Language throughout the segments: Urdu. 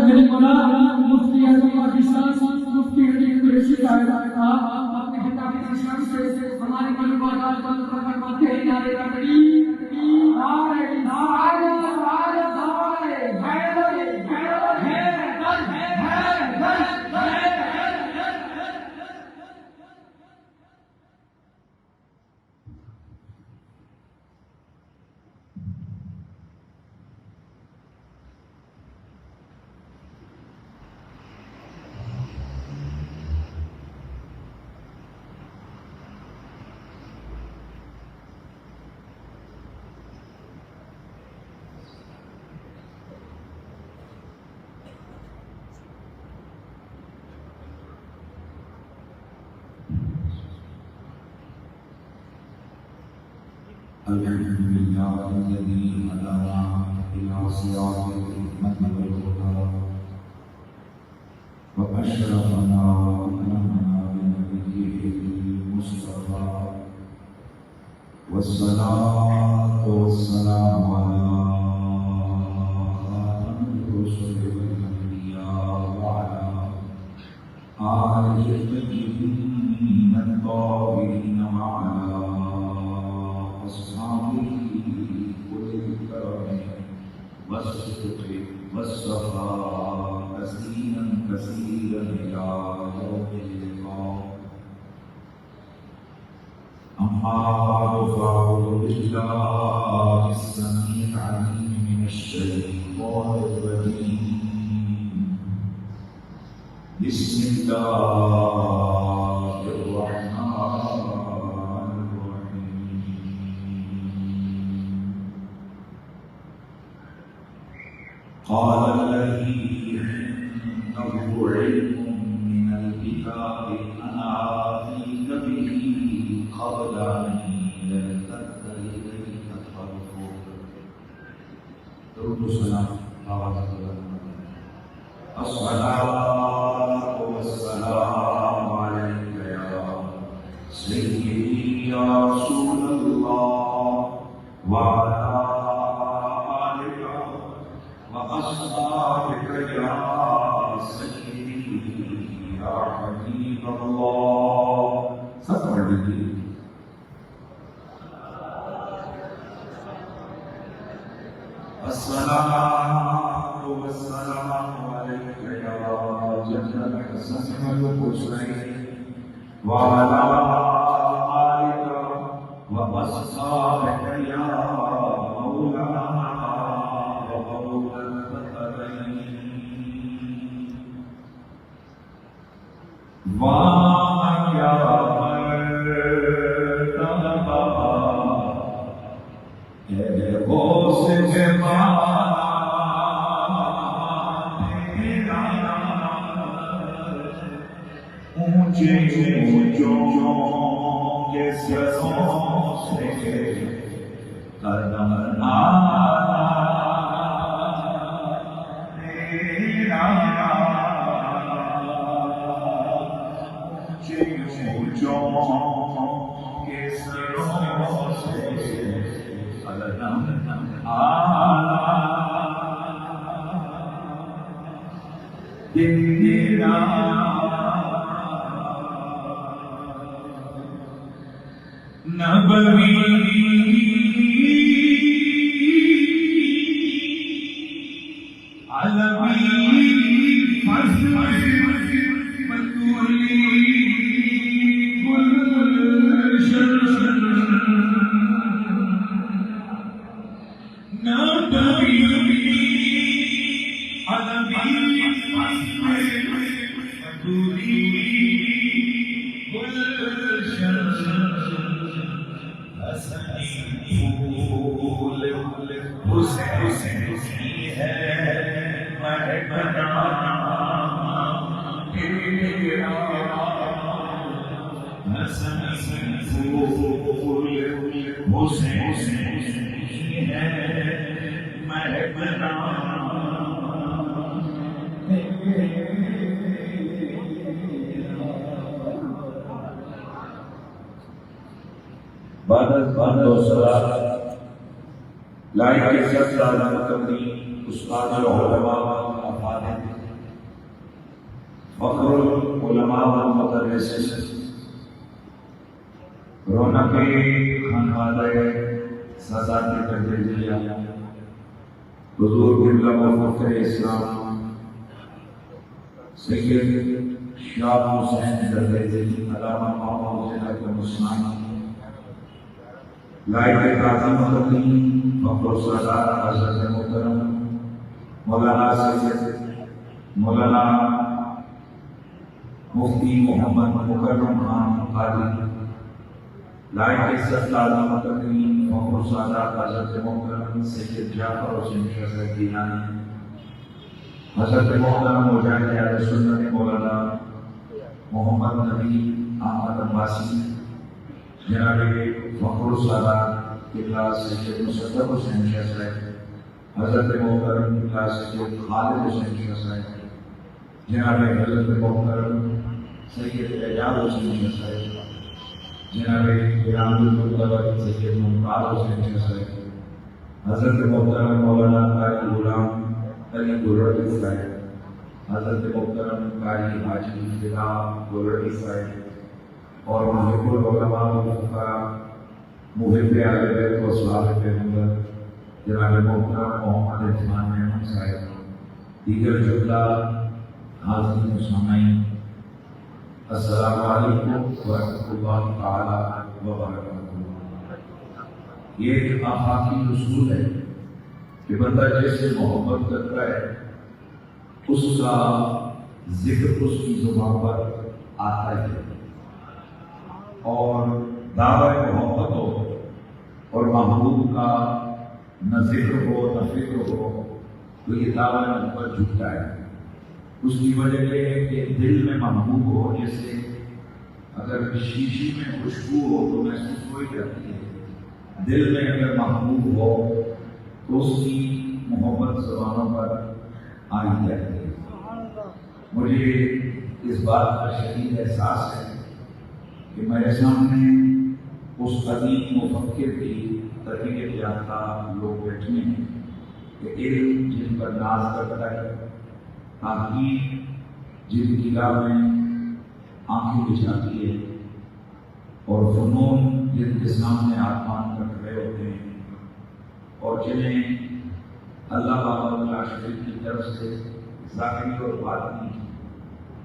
میرے مولانا مفتی اعظم پاکستان مفتی حکیم قریشی صاحب اپنی خطاب کی اشارت سے ہماری معلومات کا فرماتے ہیں نعرہ تکبیر نعرہ نعرہ الحمد لله الذي هدانا إلى صراط الحكمة والهدى وأشرفنا بنبيه المصطفى والصلاة والسلام على الرسل والأنبياء وعلى آله الطيبين الطاهرين وعلى أصحابه أولي الكرم والصدق والصفاء تسليما كثيرا إلى يوم اللقاء. أما بعد فأعوذ بالله السميع العليم من الشيطان الرجيم. بسم الله الرحمن قال الذي عنده علم من الكتاب أنا آتيك به قبل أن يرتد إليك طرفك. درود السلام الصلاة والسلام عليك يا سيدي يا رسول الله وعلى أصحابك يا سيدي يا حبيب الله. الصلاة والسلام عليك يا جنة الحسن والحسين وعلى آلك وأصحابك يا مولانا وَمَنْ يَعْمَلْ لائن کے سب زیادہ مقدمی استاد العلماء افاضل فخر العلماء والمدرسین، رونق خانوادہ سادات تجزیہ، حضور قبلہ و فخر اسلام سید شاہ حسین درویزی علامہ محمد حسین اکرم عثمانی، لائق تعظیم الدین فخر سادات حضرت محترم مولانا سید مولانا مفتی محمد مکرم خان قادری، لائق عزت تعظیم الدین فخر سادات حضرت محترم سید جعفر حسین شاہ صاحب گیلانی، حضرت محترم مجاہد اہل سنت مولانا محمد نبی احمد عباسی، جناب فخر سادات قبلہ سید مصدق حسین شاہ صاحب، حضرت محترم قبلہ سید خالد حسین شاہ صاحب، جناب حضرت محترم سید اعجاز حسین شاہ صاحب، جناب غلام المطلب سید ممتاز حسین شاہ صاحب، حضرت محترم مولانا قاری غلام علی گولڑی صاحب، حضرت محترم قاری حاجی فدا گولڑی صاحب، اور محب العلماء والفقراء محب اہل بیت و اصحاب پیغمبر جناب محترم محمد عثمان محمود صاحب، دیگر جملہ حاضرین و سامعین، السلام علیکم ورحمۃ اللہ تعالی وبرکاتہ۔ یہ ایک آفاقی اصول ہے کہ بندہ جیسے محبت کرتا ہے اس کا ذکر اس کی زبان پر آتا ہے، اور دعوی محبت ہو اور محبوب کا نہ ذکر ہو نہ فکر ہو تو یہ دعوی محبت جھکتا ہے۔ اس کی وجہ یہ ہے کہ دل میں محبوب ہو، جیسے اگر شیشی میں خوشبو ہو تو محسوس ہو ہی جاتی ہے، دل میں اگر محبوب ہو تو اس کی محبت زبانوں پر آ ہی جاتی ہے۔ مجھے اس بات کا شدید احساس ہے کہ میرے سامنے اس قدیم مفکر کی تربیت یافتہ لوگ بیٹھے ہیں کہ علم جن پر ناز کرتا ہے، تحقیق جن کی راہ میں آنکھیں بچھاتی ہے، اور فنون جن کے سامنے آسمان پر کھڑے ہوتے ہیں، اور جنہیں اللہ تعالیٰ شریف کی طرف سے ظاہری اور باطنی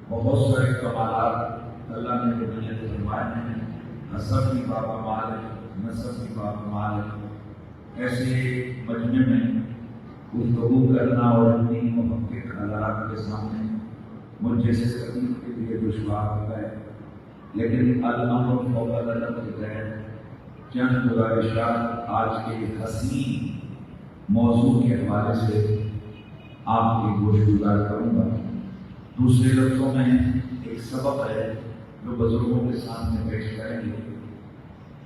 بہت سارے کمالات اللہ نے دنیا سے فرمائے ہیں، حسب بھی باکمال ہے، نسب بھی باکمال ہے۔ ایسے مجمع میں گفتگو کرنا اور اپنی مفکر حضرات کے سامنے مجھ جیسے قدیم کے لیے دشوار ہوتا ہے، لیکن الامر فوق العلم کے تحت چند گزارشات آج کے حسین موضوع کے حوالے سے آپ کی گوش گزار کروں گا۔ دوسرے لفظوں میں ایک سبق ہے جو بزرگوں کے سامنے پیش کریں گے۔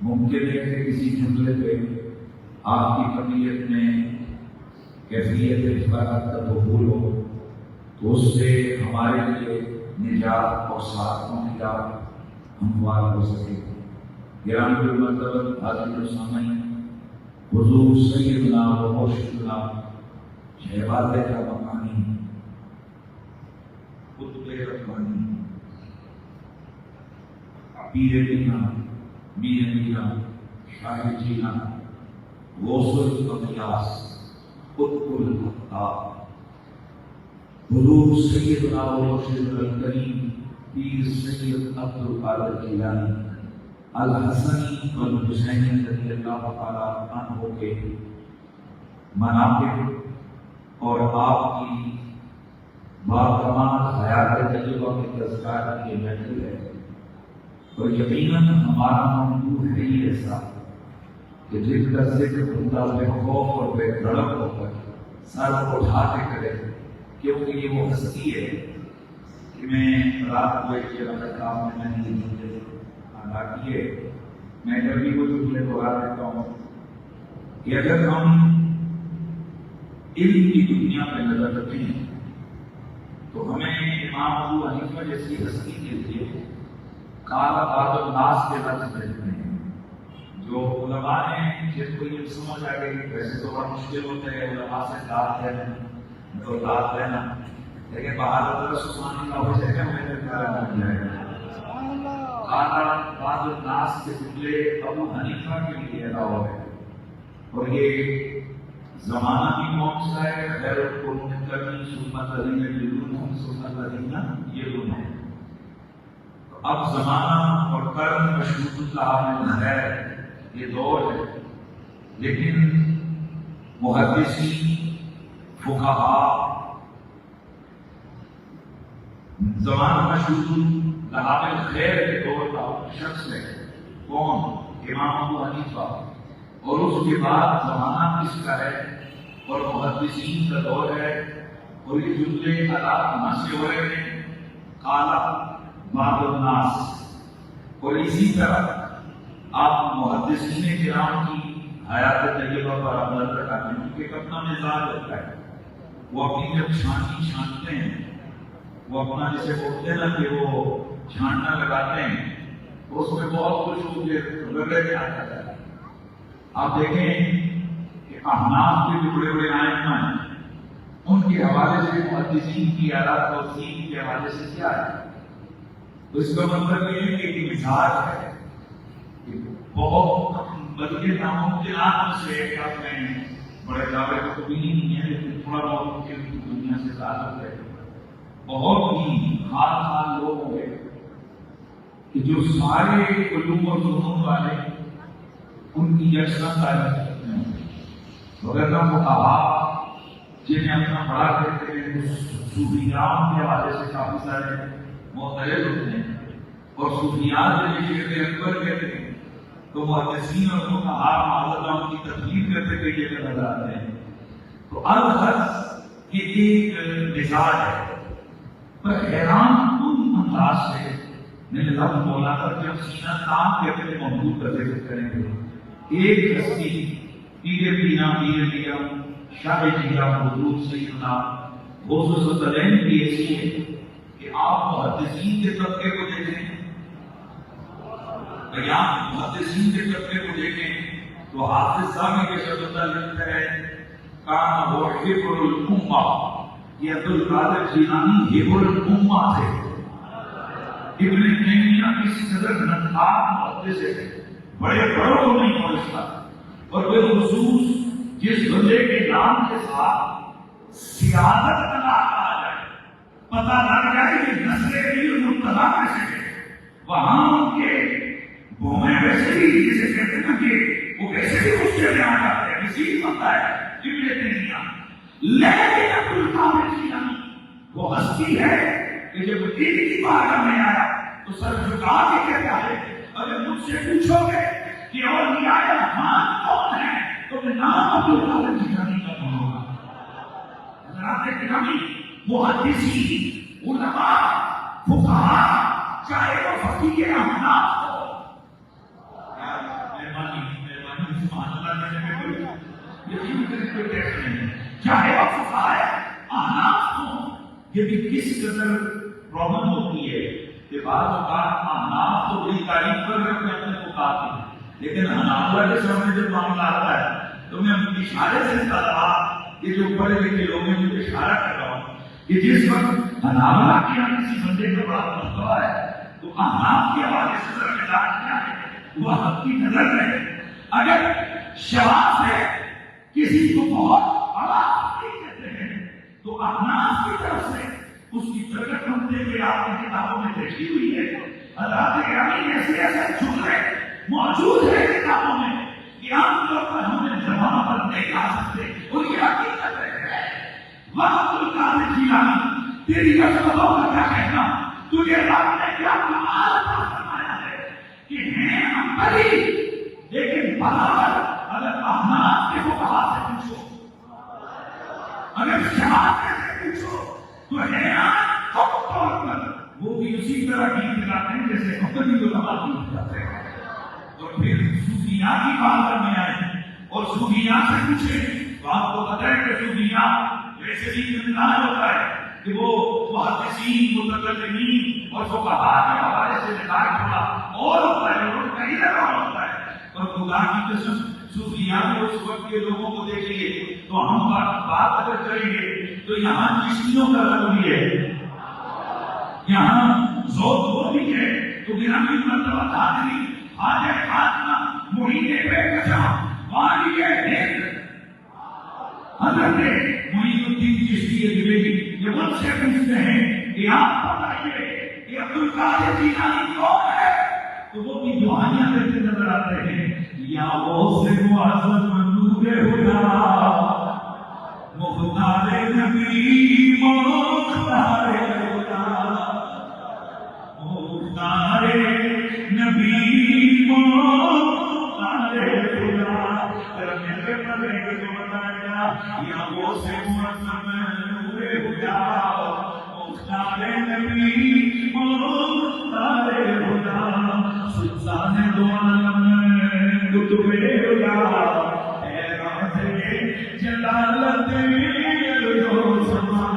ممکن ہے کہ کسی جملے پہ آپ کی طبیعت میں کیفیت افراد کا دخول ہو تو اس سے ہمارے لیے نجات اور ساتھوں کی راہ ہموار ہو سکے۔ گرامی المرتبہ حاضرین و سامعین، حضور سیدنا و مرشدنا شہباز کا مکانی قطب ربانی پیر میاں میر میاں شاہ جینا غوث الاقیاس قطب الحقاق حضور سیدنا و مرشدنا الکریم پیر سید عبد القادر جیلانی الحسنی والحسینی رضی اللہ تعالی عنہ کے مناقب اور آپ کی باکمال حیات تجربہ کے تذکار کی یہ محفل ہے، تو یقیناً ہمارا موضوع ہے ہی ایسا کہ جن کا ذکر بندہ بے خوف اور بے دھڑک ہو کر سر اٹھا کے کرے، کیونکہ یہ وہ ہستی ہے کہ میں رات کو ایک جگہ کام میں نہیں حالانکہ میں جب بھی کوئی جملے دہرا دیتا ہوں کہ اگر ہم علم کی دنیا میں نظر رکھیں تو ہمیں امام ابو حنیفہ جیسی ہستی کے لیے کالا باد الناس کے لفظ ملتے ہیں، جو علماء ہیں جن کو یہ سمجھ آ گئی۔ ویسے تو بڑا مشکل ہوتا ہے علماء سے داد لینا، تو داد لینا، لیکن بہادر رسول اللہ ہو جائے گا، میں پیدا کر دیا ہے۔ بعض الناس کے جملے ابو حنیفہ کے لیے ادا ہے، اور یہ زمانہ بھی کون سا ہے؟ خیر القرون قرنی ثم الذین یلونہم ثم الذین یلونہم۔ اب زمانہ اور قرن مشروط اللہ میں ہے، یہ دور ہے، لیکن محدثین فقہاء زمانہ مشروط لحاظ خیر کے دور کا شخص ہے، کون؟ امام ابو حنیفہ، اور اس کے بعد زمانہ کس کا ہے اور محدثین کا دور ہے، اور یہ جملے کہاں سے ہو رہے ہیں؟ قالا بعض الناس۔ اور اسی طرح آپ محدثین کرام کی حیات طیبہ پر عمل کرتے ہیں، کیونکہ ایک اپنا مزاج ہوتا ہے، وہ اپنی جب چھانتے ہیں، وہ اپنا جسے بولتے ہیں نا کہ وہ چھاننا لگاتے ہیں، تو اس میں بہت کچھ رگڑے میں آ جاتا ہے۔ آپ دیکھیں کہ احناف کے جو بڑے بڑے ائمہ ہیں، ان کے حوالے سے محدثین کی آیات اور دین کے حوالے سے کیا ہے؟ تو اس کا مطلب یہ ہے کہ ایک مزاج ہے، بہت بلکہ ناممکنات سے آپ میں بڑے دعوے تو بھی نہیں ہے، لیکن تھوڑا بہت ممکن کی دنیا سے تعلق ہے، بہت ہی خاص لوگ ہوں گے کہ جو سارے علوم اور فنون والے ان کی یکساں تعریف کرتے ہیں، مگر نہ فقہاء جنہیں اپنا بڑا کرتے ہیں صوفیان کے حوالے سے کافی سارے معترض ہوتے ہیں، اور صوفیان جنہیں شیخ اکبر کہتے ہیں تو محدثین اور فقہاء معاذ ان کی تفسیر کرتے کئی جگہ نظر آتے ہیں۔ تو الغرض یہ ایک مزاج ہے، پر حیران کن انداز سے میں نے لفظ بولا تھا کہ ہم سینہ تان کے اپنے محدود کا ذکر کریں گے۔ ایک ہستی پیر پینا پیر لیا شاہ جیا حضور سیدنا غوث الصدرین کی ایسی ہے کہ آپ محدثین کے طبقے کو دیکھیں، بیان محدثین کے طبقے کو دیکھیں تو حافظ صاحب کے شبد لکھتا ہے کان وہ حبر الامہ، یہ عبد القادر جیلانی حبر الامہ تھے۔ ابن تیمیہ کسی قدر ننھا محدث ہے، بڑے بڑوں کو نہیں پہنچتا، اور وہ خصوص جس بندے کے نام کے ساتھ سیادت کا نام آ جائے، پتہ لگ جائے کہ نسل علم مبتلا کیسے ہے، وہاں ان کے بھومے ویسے ہی جسے کہتے ہیں کہ وہ ویسے بھی غصے میں آ جاتے ہیں، اسی پتہ ہے ابن تیمیہ۔ لیکن عبد القادر جیلانی وہ ہستی ہے کہ جب دین کی بارگاہ میں آیا تو سر جھکا کے کہتا ہے اگر مجھ سے پوچھو گے کہ اولیاء رحمان کون ہیں تو میں نام عبد القادر جیلانی کا دوں گا۔ حضرات گرامی، محدثین، علماء، فقہاء، چاہے وہ فقیہ احناف ہو، مہربانی سبحان اللہ کہنے میں کوئی یقین کرنے کوئی ٹیکس نہیں ہے، چاہے وہ فقہاء احناف ہو، یہ بھی کس قدر پرابلم ہوتی ہے کہ بعض اوقات احناف تو بڑی تعریف کر رہے ہیں اپنے فقہاء کی، لیکن حنابلہ کے سامنے جب معاملہ آتا ہے تو میں اشارے سے بتا یہ جو پڑھے لکھے لوگ ہیں جو اشارہ کر رہا ہوں کہ جس وقت حنابلہ کے یہاں کسی بندے کا بڑا مرتبہ ہے تو احناف کے حوالے سے ذرا مزاج کیا ہے وہ حق کی نظر ہے۔ اگر شواذ ہے کسی کو بہت بڑا کہتے ہیں تو احناف کی طرف سے اس کی طرف بنتے ہوئے آپ نے کتابوں میں دیکھی ہوئی ہے۔ حضرات گرامی ایسے ایسے جملے موجود ہیں کتابوں میں کہ عام طور پر ہم نے زبان پر نہیں آ سکتے، اور یہ حقیقت ہے۔ وقت القادر جیلانی تیری عظمتوں کا کیا کہنا، تجھے رب نے کیا کمال عطا فرمایا ہے کہ ہیں ہم بری، لیکن برابر اگر احناف کے فقہاء سے پوچھو، اگر شافعی سے پوچھو تو ہے خود طور پر وہ بھی اسی طرح کی دلاتے ہیں جیسے مقدمی علماء کی جاتے ہیں۔ اور پھر صوفیاء کی بات میں آئے اور صوفیاء سے پوچھے تو آپ کو پتہ ہے کہ صوفیاء ویسے بھی امتحان ہوتا ہے کہ وہ محدثین، متکلمین اور فقہاء کے حوالے سے نکال چھوڑا اور ہوتا ہے اور کہیں لگا ہوتا ہے۔ اور خدا کی قسم صوفیاء میں اس وقت کے لوگوں کو دیکھیں گے تو ہم بات اگر کریں گے تو یہاں چشتیوں کا لفظ بھی ہے، یہاں ذوق وہ بھی ہے تو گرامی مرتبہ حاضری حاضر خاتمہ مرید بے کچا والی ہند حضرت معین الدین چشتی دبیجی یہ ان سے پوچھتے ہیں کہ آپ بتائیے کہ عبدالقادر جیلانی کون ہے تو وہ بھی دعائیاں کرتے نظر آتے ہیں یا غوث معظم نور خدا مختار نبی مختار خدا مختار نبی مختار خدا رمضان کے مدعے کو بتایا یا غوث معظم نور خدا مختار نبی مختار خدا سلطان دو عالم قطب خدا حیران جلالت الو سما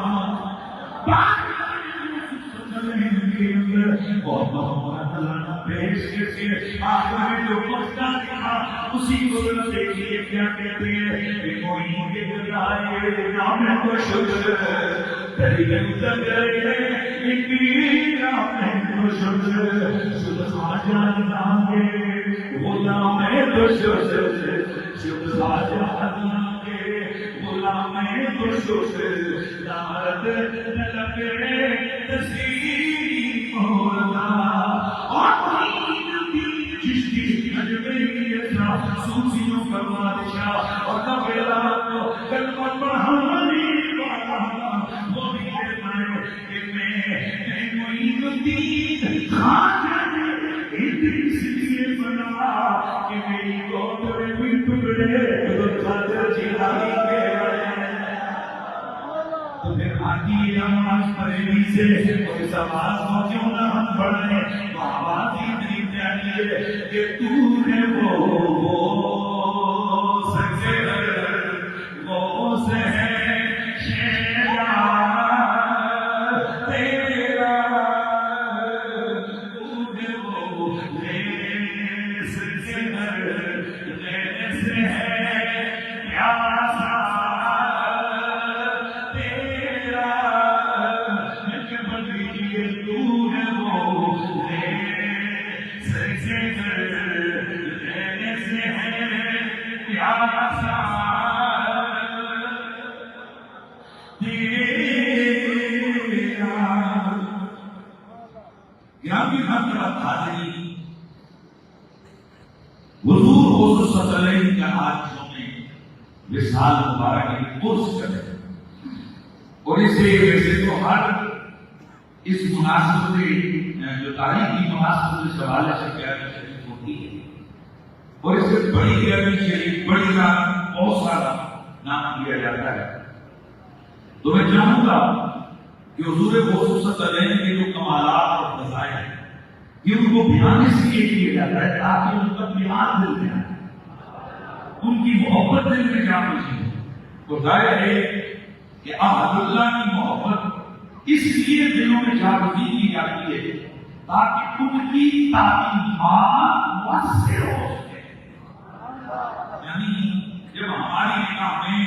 بہت بہت اللہ پیش کے آخر جو مقصد تھا اسی کو دیکھیے کیا کہتے ہیں کہ کوئی کے جائے نام کو شکر تیرے اتر گئے ایک نام کو شکر سبحان جان کے غلام تو شکر سبحان جان کے غلام تو شکر دارت لگے تسلیم ہونا اور چشتی اجمیر کا سوچیوں کا بادشاہ اور کبیلا کو کلمہ پڑھانے والا وہ بھی فرمائے کہ میں معین الدین خان اس لیے بنا کہ میری گود میں ٹکڑے عبدالقادر جیلانی کے تو پھر آتی نماز پڑھنے سے اس آواز کو کیوں نہ ہم پڑھیں وہ آواز اتنی پیاری ہے کہ تو ہے وہ سچے وہ سے ہے شیرا تیرا تو ہے وہ لیس سے ہے پیاسا حضور حضور صلی اللہ علیہ وسلم کا آج ہمیں وصال مبارک کی پرس کرے اور اسے ویسے تو ہر اس مناسبت جو تاریخی مناسبت اس حوالے سے پیاری شریف ہوتی ہے اور اس سے بڑی پیاری شریف بڑی رات بہت سارا نام دیا جاتا ہے تو میں چاہوں گا کہ حضور حضور صلی اللہ علیہ وسلم کے جو کمالات اور فضائل ہیں یہ ان کو بیان اس لیے کیا جاتا ہے تاکہ ان کا بیان دل میں آئے ان کی محبت دل میں جا پہنچی تو ظاہر ہے کہ احد اللہ کی محبت اس لیے دلوں میں جا پہنچی کی جاتی ہے تاکہ ان کی تعلیمات مؤثر ہو سکے یعنی جب ہماری نگاہ میں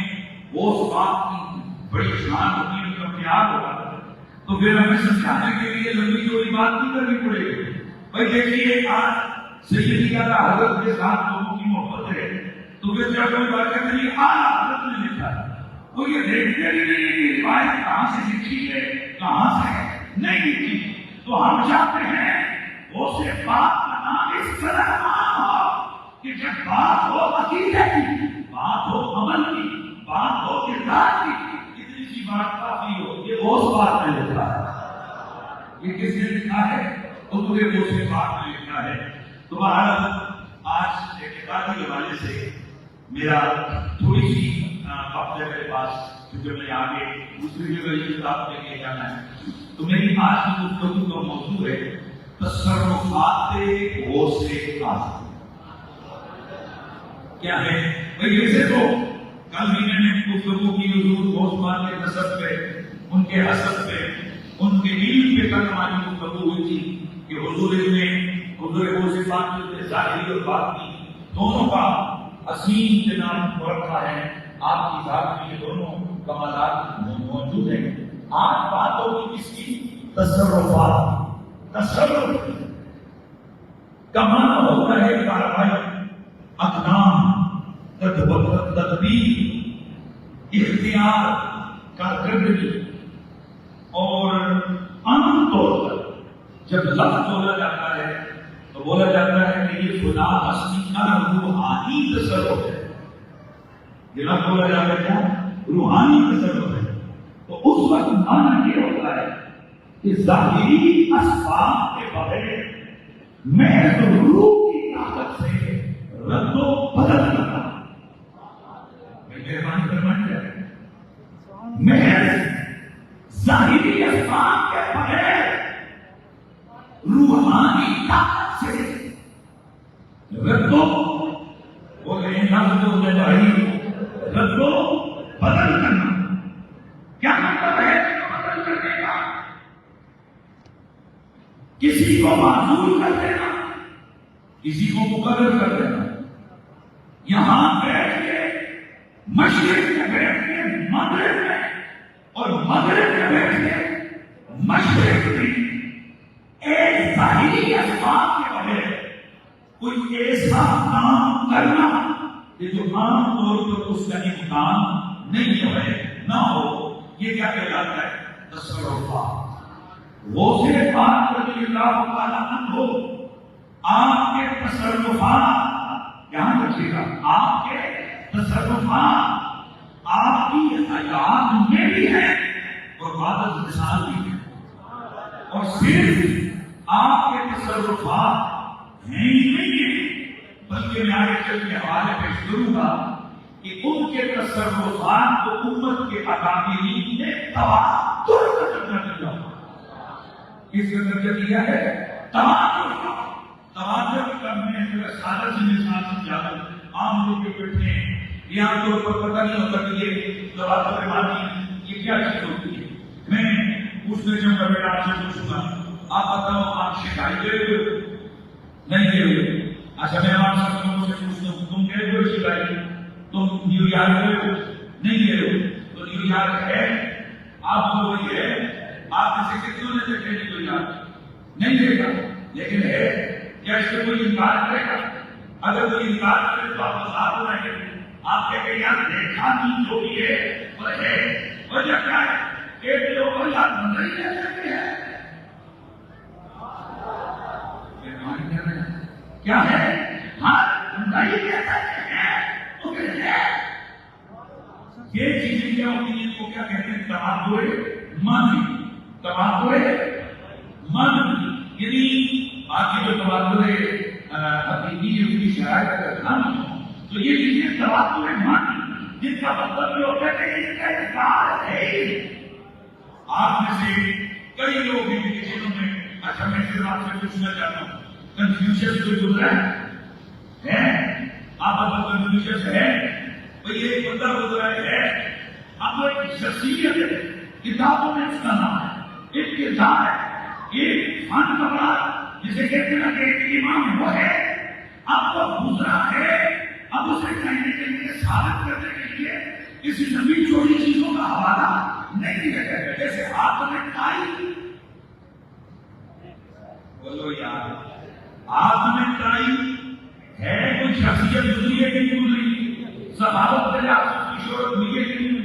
اس بات کی بڑی شان ہوتی ہے ان کا پیار ہوگا تو پھر ہمیں سمجھانے کے لیے لمبی چوڑی بات نہیں کرنی پڑے گی بھائی دیکھیے آج سیدی اعلیٰ حضرت کے ساتھ لوگوں کی محبت ہے تو پھر جب کوئی بات کرتے ہیں اعلیٰ حضرت نے لکھا ہے تو یہ دیکھتے نہیں روایت کہاں سے لکھی ہے کہاں سے نہیں لکھی تو ہم چاہتے ہیں وہ سے بات کا نام اس طرح نام ہو کہ جب بات ہو عقیدے کی بات ہو عمل کی بات ہو کردار کی اتنی سی بات کافی ہو یہ اس بات میں لکھا ہے یہ کس نے لکھا ہے تو مجھے وہ سے بات میں لکھا ہے تو بہرحال آج اعتقادی حوالے سے میرا تھوڑی سی وقت ہے میرے پاس کیونکہ میں آگے دوسری جگہ یہ کتاب لے کے جانا ہے تو میری آج کی گفتگو کا موضوع ہے تصرفات غوث اعظم کیا ہے بھائی ویسے تو کل بھی میں نے گفتگو کی حضور غوث پاک کے نسب پہ ان کے حسب پہ ان کے علم پہ کل ہماری گفتگو ہوئی تھی کہ حضور نے حضور غوث پاک کے ظاہری اور باطنی دونوں کا عظیم جناب رکھا ہے آپ کی ذات میں یہ دونوں کمالات موجود ہیں آج بات ہوگی کس کی تصرفات تصرف کا معنی ہوتا ہے کارروائی، اقدام، تدبیر، اختیار، کارکردگی. اور عام طور پر جب لفظ بولا جاتا ہے تو بولا جاتا ہے کہ یہ خدا ہستی کا روحانی تصرف ہے. یہ لفظ بولا جاتا ہے کیا؟ روحانی تصرف ہے. تو اس وقت معنی یہ ہوتا ہے کہ ظاہری اسباب کے بغیر محض روح کی طاقت سے رد و بدل کرنا. مہربانی فرمائیے، محض ظاہری اسباب کے بغیر روحانی طاقت سے رد و رد و بدل کرنا. کیا مطلب ہے بدل کرنے کا؟ کسی کو معذور کر دینا، کسی کو مقرر کر دینا. یہاں بیٹھ کے مشرق میں بیٹھ کے مغرب میں اور مغرب میں بیٹھ کے مشرق میں ایک ظاہری اسباب کے بغیر کوئی ایسا کام کرنا کہ جو عام طور پر اس کا امکان نہیں ہے، نہ ہو، یہ کیا کہلاتا ہے؟ تصرفات. وہ سے بات رضی اللہ تعالیٰ عنہ آپ کے تصرفات، یہاں رکھیے گا، آپ کے تصرفات آپ کی حیات میں بھی ہے اور بعد از مثال بھی ہے. اور صرف آپ کے تصرفات ہیں ہی نہیں ہیں، بلکہ میں آگے چل کے حوالے پیش کروں گا کہ ان کے تصرفات کو امت کے اکابرین نے تواتر کا درجہ دیا. کس کا درجہ دیا ہے؟ تواتر کا. تواتر کا میں سادہ سی مثال سمجھا دوں. عام لوگ جو بیٹھے ہیں یہ عام طور پر پتہ نہیں ہوتا کہ یہ تواتر کے معنی یہ کیا چیز ہوتی ہے. میں پوچھنے جب میں بیٹا آپ سے پوچھوں گا، آپ بتاؤ آپ شکایت دے رہے ہو؟ نہیں دے رہے. اچھا میں آپ سب لوگوں سے پوچھتا ہوں، تم کہہ رہے ہو شکایت؟ تم نیو یارک دے رہے ہو؟ نہیں دے رہے ہو. تو نیو یارک ہے، آپ کو وہی ہے. آپ میں سے کتنوں نے دیکھے نیو یارک؟ نہیں دے گا، لیکن ہے. کیا اس سے کوئی انکار کرے گا؟ اگر کوئی انکار کرے تو آپ مذاق ہو رہے ہیں. آپ کہتے ہیں یار دیکھا نہیں جو بھی ہے وہ ہے. وجہ کیا ہے کہ لوگ اللہ نہیں دے سکتے ہیں. کیا ہے؟ ہاں نہیں دے سکتے ہیں. تو پھر ہے یہ چیزیں کیا ہوتی ہیں؟ کو کیا کہتے ہیں؟ تمادر من. تمادر من یعنی آپ کی جو تمادر حقیقی اس کی شرائط اگر نہ ہو تو یہ چیزیں تمادر من جن کا مطلب یہ ہوتا ہے کہ اس کا انکار ہے. آپ میں سے کئی لوگ ہیں جنہوں نے، اچھا میں صرف آپ سے پوچھنا چاہتا ہوں، کنفیوژن کوئی گزرا ہے؟ آپ اگر کنفیوژن ہے بھئی ایک بندہ گزرا ہے، اب وہ ایک شخصیت ہے، کتابوں میں اس کا نام ہے، ایک کردار ہے، ایک فن پکڑا جسے کہتے ہیں کہ ایک امام وہ ہے. اب وہ گزرا ہے، اب اسے کہنے کے لیے ثابت کرنے کے لیے کسی زمین چوری چیزوں کا حوالہ نہیں ہے. جیسے ہاتھ میں ٹائی، بولو یار ہاتھ میں ٹائی ہے، کوئی شخصیت گزری ہے کہ نہیں گزری؟ صحابت کے لحاظ سے کی شہرت ہوئی ہے کہ نہیں؟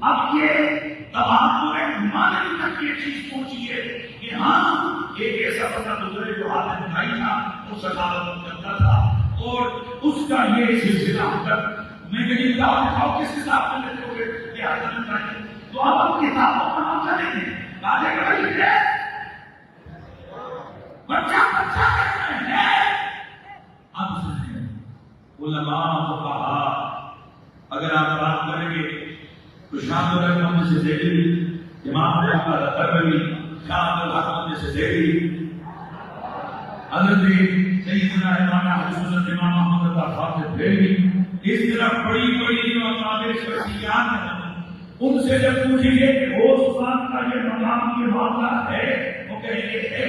اب یہ تبادل معنی تک یہ چیز پہنچی ہے کہ ہاں ایک ایسا بندہ گزرے جو ہاتھ میں ٹائی تھا، وہ صحابت کرتا تھا. اور اس کا یہ سلسلہ ہم تک میں کہیں کتاب دکھاؤ کس کتاب میں لیتے ہوئے یہ حضرت میں چاہیے تو آپ کتابوں پر ہم چلیں گے. راجے کا بھائی ہے بچہ بچہ کہتے ہیں. اب سنیں علماء فقہا اگر آپ بات کریں گے تو شاہ محمد سے دہلی، امام احمد ترمذی، شاہ محمد سے دہلی، حضرت سیدنا امام حسن امام محمد الطاہر سے دہلی، اس طرح بڑی بڑی مقام شخصیات ہیں. ان سے جب پوچھیں گے کہ روز خان کا یہ مقام یہ معاملہ ہے، وہ کہیں گے ہے.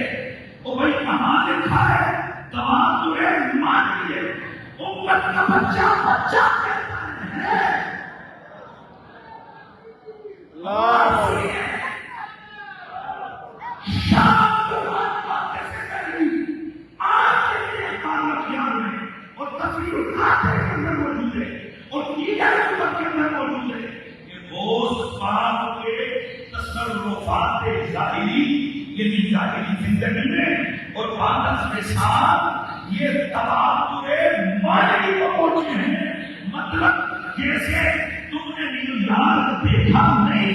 وہ بھائی کہاں لکھا ہے؟ تمام ایمان ہے، امت کا بچہ بچہ کہتا ہے. شام کو ظاہری یعنی ظاہری زندگی میں اور باطن کے ساتھ یہ تبادل معنوی کو پہنچے ہیں. مطلب جیسے تم نے یار دیکھا نہیں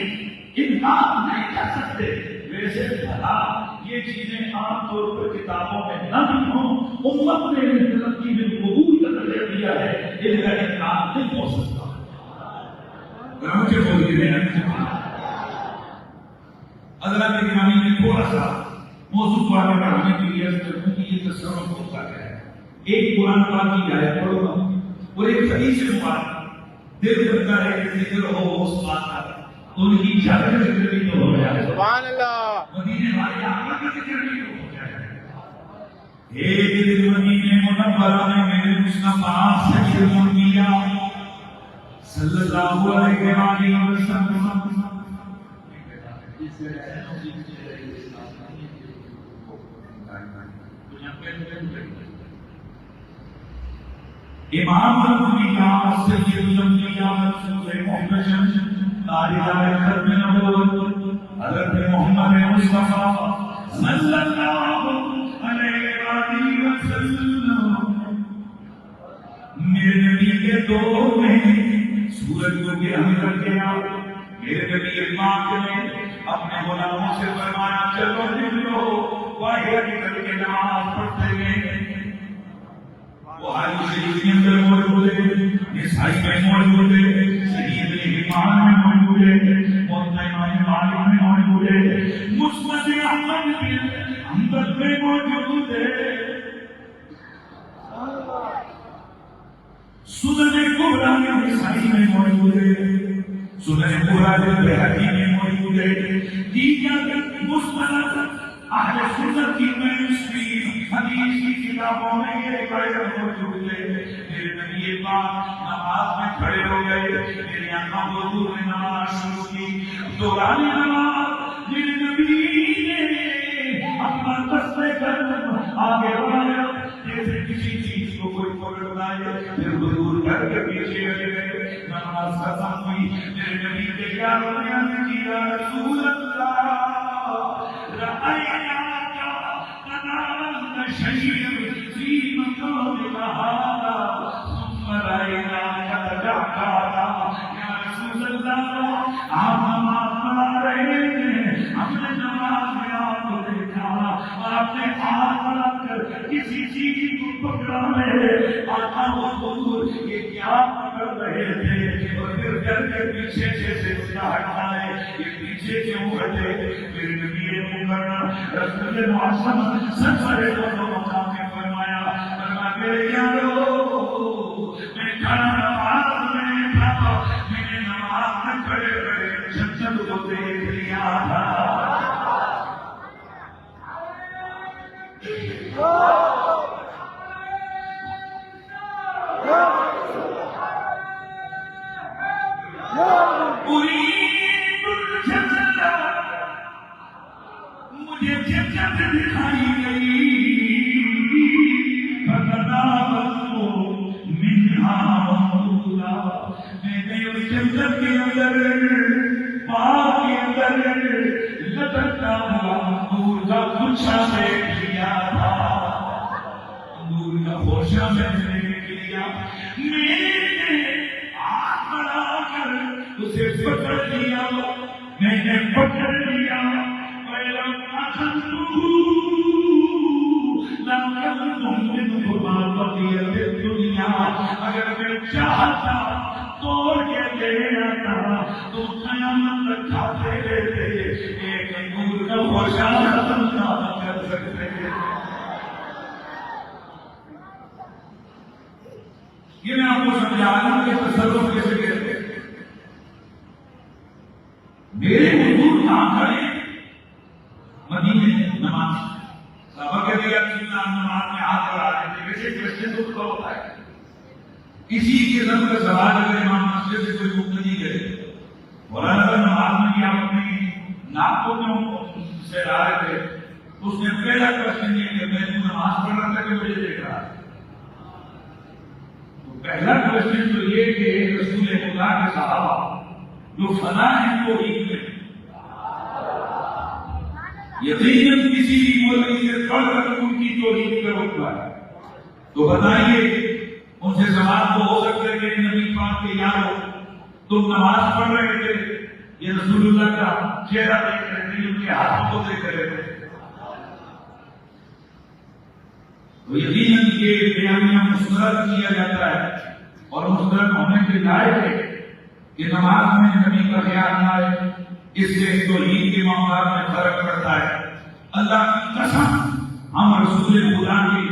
انکار نہیں کر سکتے ویسے بھلا یہ چیزیں عام طور پر کتابوں میں نہ بھی ہوں امت نے ترقی میں قبول کر لیا ہے ان کا انکار نہیں ہو سکتا. حضرات گرامی میں تھوڑا سا موضوع کو آگے بڑھانے کے لیے یہ تصور ہوتا ہے. ایک قرآن پاک کی آیت پڑھوں گا اور ایک حدیث مبارک دل کرتا ہے کہ ذکر ہو اس بات کا ان کی جاگر ذکر بھی تو ہو جائے. سبحان اللہ. مدینے والے آقا کا ذکر بھی تو ہو جائے. ایک دن مدینے منورہ میں میرے مصطفیٰ سے کیا صلی اللہ علیہ وسلم. امام الانبیاء سید الانبیاء رسول محمد تاجدار ختم نبوت حضرت محمد مصطفیٰ صلی اللہ علیہ وسلم میرے نبی کے دور میں سورج کو گرہن کر گیا. میرے نبی پاک نے اپنے غلاموں سے فرمایا چلو نکلو واحد کر کے نماز پڑھتے گئے. بخاری شریف کے اندر موجود ہے نسائی میں موجود ہے صحیح ابن حبان میں موجود ہے موطا امام مالک میں موجود ہے مسند احمد بن حنبل میں موجود ہے سنن کبریٰ میں نسائی میں موجود ہے سنن کبریٰ میں بہقی میں موجود ہے. دیگر مسند اہل سنت کی مینسٹری حدیث کی کتابوں میں یہ روایت موجود ہے. میرے نبی پاک نماز میں کھڑے ہو گئے. میرے آقا حضور نے نماز شروع کی. دوران نماز میرے نبی نے اپنا دستے قدم آگے بڑھایا جیسے کسی چیز کو کوئی پکڑتا ہے. پھر حضور گھر کے پیچھے ہٹے گئے. نماز ختم ہوئی. میرے نبی نے کیا بیان کیا رسول اللہ شهيد في مقامك هذا ثم رأيناك رجعت يا رسول الله آپ نماز پڑھا رہے ہیں ہم نے نماز میں آپ کو دیکھا اور اپنے ہاتھ بڑھا کر کسی چیز کو پکڑا رہے. آقا حضور یہ کیا پکڑ رہے تھے اور پھر گھر کے پیچھے جیسے ہٹا ہے یہ پیچھے کیوں ہٹے. میرے نبی مکرم رسول معظم سفر کو مقام میں فرمایا میرے یارو میں کھڑا نماز میں تھا میں نے نماز میں کھڑے کھڑے جنت کو دیکھ لیا تھا. مجھے جنت دکھائی گئی میں نے اس جنت کے اندر پاک کے اندر لٹکتا ہوا نور کا گچھا دیکھ لیا تھا. نور کا خوشہ میں دیکھ لیا. میں نے ہاتھ بڑھا کر اسے پکڑ لیا. میں نے پکڑ لیا. اگر میں چاہتا توڑ کے لے آتا تو قیامت تک کھاتے رہتے ایک انگور کا خوشہ ختم نہ کر سکتے. یہ میں آپ کو سمجھا رہا ہوں کہ تصرف کیسے کرتے. میرے حضور کہاں کھڑے مدینے نماز صحابہ کے لئے نماز میں ہاتھ بڑھا رہے تھے. ویسے کرسچن کو تو ہوتا ہے اسی قسم کا سوال اگر امام مسجد سے کوئی مقتدی کرے مولانا صاحب نماز میں کیا اپنی ناک کو کیوں سے لا رہے تھے اس نے پہلا کوشچن یہ کہ میں نماز پڑھ رہا تھا کہ مجھے دیکھ رہا. تو پہلا کوشچن تو یہ کہ رسول خدا کے صحابہ جو فنا ہیں وہ عید میں یقیناً کسی بھی مولوی سے بڑھ کر ان کی توہین کا رتبہ ہے. تو بتائیے ان سے سوال تو ہو سکتا ہے کہ نبی پاک کے یارو تم نماز پڑھ رہے تھے، یہ رسول اللہ کا چہرہ دیکھ رہے تھے، ان کے ہاتھوں کو دیکھ رہے تھے. تو یقیناً یہ بیانیہ مسترد کیا جاتا ہے اور مسترد ہونے کے لائق ہے کہ نماز میں نبی کا خیال نہ آئے. اس سے توحید کے معاملات میں فرق پڑتا ہے. اللہ کی قسم ہم رسول خدا کے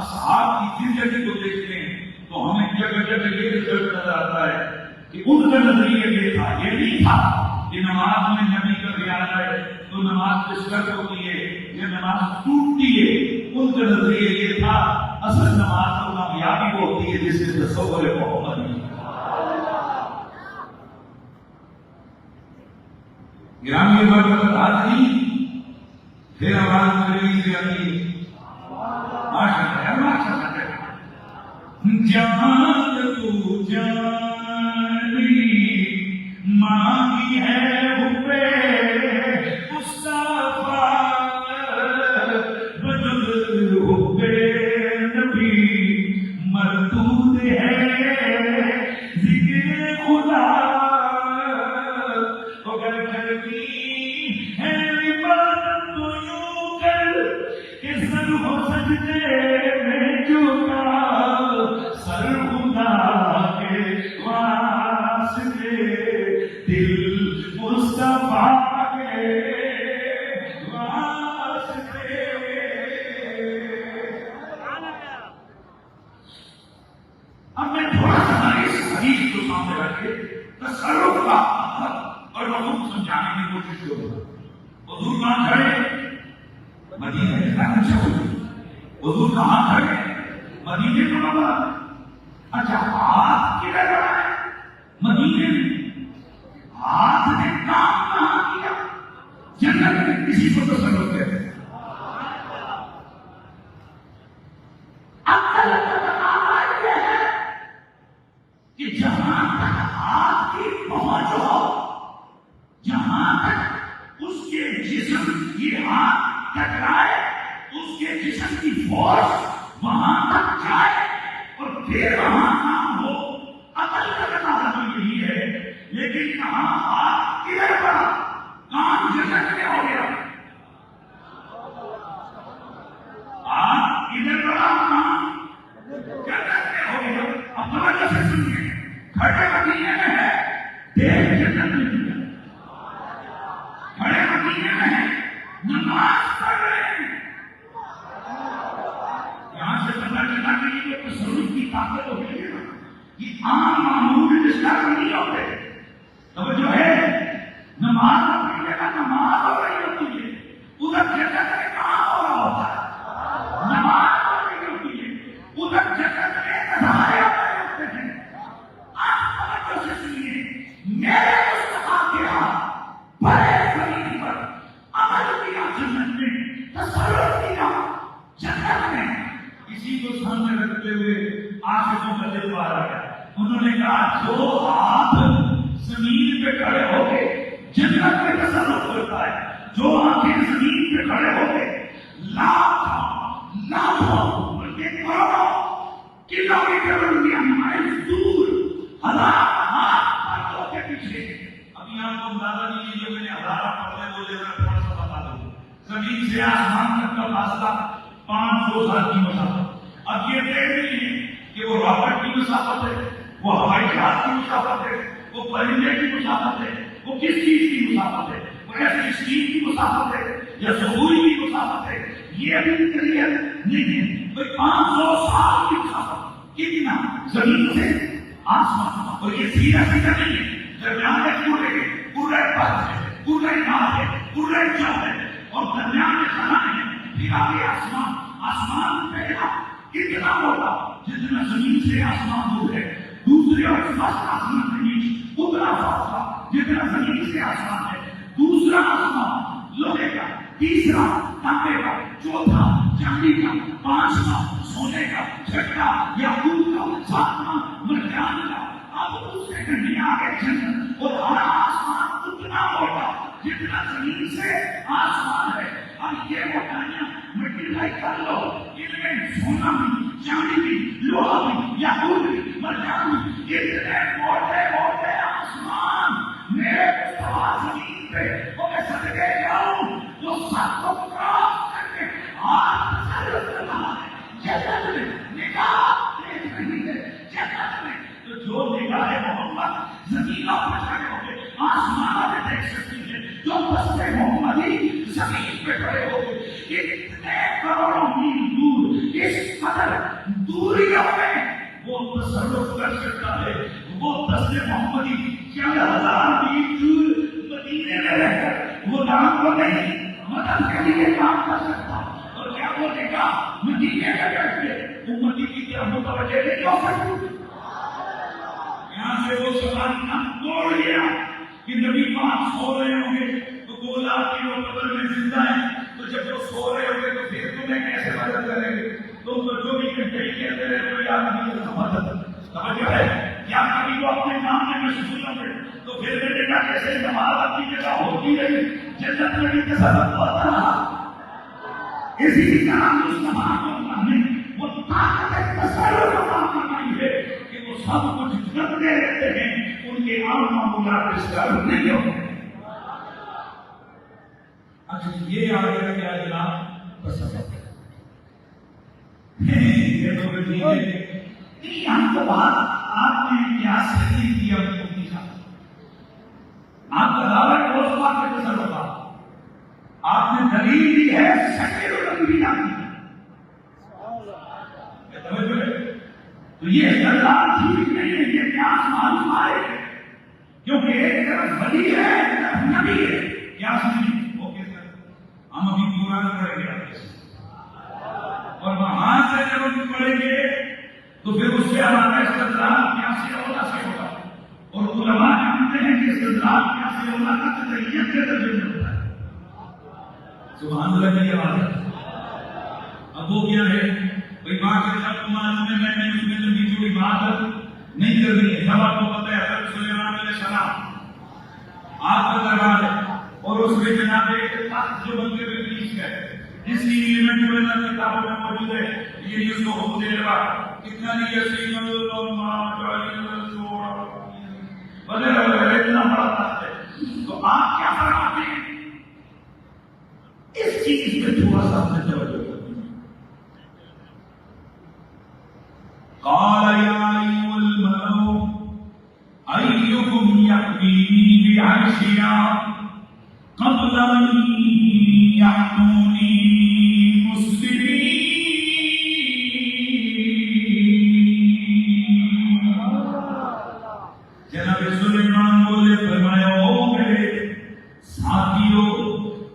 اصحاب کی زندگی کو دیکھتے ہیں تو ہمیں جگہ جگہ یہ رزلٹ نظر آتا ہے کہ ان کا نظریہ یہ تھا، یہ نہیں تھا کہ نماز میں نبی کا خیال آئے تو نماز ڈسٹرب ہوتی ہے، یہ نماز ٹوٹتی ہے. ان کا نظریہ یہ تھا اصل نماز تو کامیابی ہوتی ہے جس سے تصور محمد نہیں. گرامی برکت حاضری پھر آواز مجھے سے آتی جان تو جانی مانگی ہے حبے مصطفیٰ بدل حبے نبی مردود ہے ذکر خدا اگر کرتی ہے عبادت تو یوں کر کہ سر ہو سجدے میں جھکا سر خدا کے واسطے دل مصطفیٰ کے واسطے. اب میں تھوڑا سا اس حدیث کو سامنے رکھ کے تصرف کا اور مفہوم سمجھانے کی کوشش کروں گا. حضور کہاں کھڑے؟ مدینے میں. حضور کہاں کھڑے؟ مدینے منورہ. اچھا ہاتھ کدھر بڑھائے؟ مدینے میں. ہاتھ نے کام کہاں کیا؟ جنت میں. کسی کو تصرف کہتے ہیں. عقل کا تقاضا یہ ہے کہ جہاں تک ہاتھ کی پہنچ ہو، جہاں تک اس کے جسم کی ہاتھ ٹکرائے، اس کے جسم کی فورس وہاں تک جائے اور پھر وہاں کام ہو. عقل کا تقاضا تو یہی ہے. لیکن کہاں ہاتھ کدھر پڑا؟ کام جنت میں ہو گیا. ہاتھ کدھر پڑا؟ کام جنت میں ہو گیا. اب توجہ سے سنیے. کھڑے مدینے میں ہے، دیکھ جنت میں ہے. کھڑے مدینے میں ہے، نماز پڑھ رہے ہیں. یہاں سے پتہ چلا کہ یہ تصرف کی طاقت ہوتی ہے. یہ عام معمول ڈسٹرب نہیں ہوتے. توجہ ہے. نماز پڑھنے کا نماز ہو رہی ہوتی ہے، ادھر جنت میں کام ہو رہا ہوتا ہے. نماز ہو رہی ہوتی ہے، ادھر جنت میں نظارے ہو رہے ہوتے ہیں. آپ توجہ سے سنیے. میرے مصطفیٰ کے ہاں بڑے زمین پر عمل کیا، جنت میں تصرف کیا، جنت میں. اسی کو سامنے رکھتے ہوئے آخروں کا دل پا رہا ہے. انہوں نے کہا جو ہاتھ زمین پہ کھڑے ہو گئے جنت میں تصرف کرتا ہے، جو آنکھیں زمین پہ کھڑے ہو گئے لاکھوں بلکہ کروڑوں کلومیٹر مائل دور ہزار پردوں کے پیچھے. ابھی آپ کو اندازہ نہیں ہے، جو میں نے ہزارہ پردے بولے میں تھوڑا سا بتا دوں. زمین سے آسمان تک کا فاصلہ 500 سال کی مسافت. اب یہ طے نہیں ہے کہ وہ راکٹ کی مسافت ہے، وہ ہوائی جہاز کی مسافت ہے، وہ پرندے کی مسافت ہے، وہ کس چیز کی مسافت ہے، وہ ایسی اسٹیم کی مسافت ہے یا سبوئی کی مسافت ہے. یہ بھی کلیئر نہیں ہے. 500 سال کی مسافت. کتنا؟ زمین سے آسمان. اور یہ سیدھا سیدھا نہیں ہے، درمیان میں پورے پتھ ہے، پورے ناف ہے، پورے جو ہے، اور درمیان میں خلا ہے. پھر آگے آسمان. آسمان پہلا کتنا ہوگا جتنا زمین سے آسمان دور ہے. دوسرے اور فرسٹ آسمان کے بیچ اتنا فاصلہ جتنا زمین سے آسمان ہے. دوسرا آسمان لوہے کا، تیسرا تانبے کا، چوتھا چاندی کا، پانچواں سونے کا، چھٹا یاقوت کا، ساتواں مرجان کا. اب اس سے کہیں آگے جنت. اور ہر آسمان اتنا ہوگا جتنا زمین سے آسمان ہے. ہو اتنے کروڑوں میل دور اس قدر دوریوں میں وہ تصرف کر سکتا ہے. وہ دست محمدی چند ہزار میل دور مدینے میں رہ کر وہ نام کو نہیں مدد کے لیے کام کر سکتا. اور کیا بولے گا مدینے کا کیسے امتی کی طرف متوجہ نہیں ہو سکتی. یہاں سے وہ سوال نہ توڑ لیا کہ نبی پاک سو رہے ہوں گے تو بولا کہ وہ قبر میں زندہ ہیں, تو جب وہ سو رہے ہوں گے تو پھر تمہیں کیسے مدد کریں گے؟ تم تو جو بھی کہتے کہتے رہے کوئی آدمی مدد سمجھ ہے کیا کبھی وہ اپنے کام میں مشغول ہوں گے تو پھر میرے کا کیسے نماز اپنی جگہ ہوتی رہی جنت میں بھی تصرف ہوتا رہا. اسی طرح مصطفیٰ کو اللہ نے وہ طاقت تصرف عطا فرمائی ہے کہ وہ سب کچھ کرتے رہتے ہیں, ان کے عام معمولات تصرف نہیں ہوتے. اچھا یہ آ گیا کیا جناب تصرف یہ تو ٹھیک ہے. یہاں تو بات آپ نے کیا صحیح کیا مفتی صاحب, آپ کا دعویٰ ہے اس بات کے تصرفات آپ نے دلیل دی ہے سکر الانبیاء کی. تو یہ استدلال ٹھیک نہیں ہے, یہ قیاس معلوم آئے کیونکہ ایک طرف ولی ہے ایک طرف نبی ہے. قیاس نہیں اوکے سر ہم ابھی پورا نہ کریں گے آپ کے ساتھ, اور وہاں سے جب ہم پڑھیں گے تو پھر اس سے ہمارا استدلال قیاس اولا سے ہوگا. اور علماء جانتے ہیں کہ استدلال قیاس اولا کا تدریت کے درجے میں ہوتا ہے. سبحان اللہ کی آواز ہے. اب وہ کیا ہے بھائی بات ہے سب کو معلوم ہے, میں نے اس میں لمبی چوڑی بات نہیں کر رہی ہے. سب آپ کو پتہ ہے حضرت سلیمان علیہ السلام آپ کا دربار ہے اور اس میں جناب ایک خاص جو بندے میں پیش ہے جس کی ایلیمنٹ جو ہے کتابوں میں موجود ہے یہ اس کو حکم دے رہا کتنا نہیں ہے سین اللہ وغیرہ وغیرہ اتنا بڑا بات ہے. تو آپ کیا فرماتے ہیں اس چیز پہ تھوڑا سا اپنے توجہ کرتے ہیں. قال یا ایھا الملأ ایکم یأتینی بعرشها قبل ان یأتونی مسلمین. جناب سلیمان بولے فرمایا او میرے ساتھیوں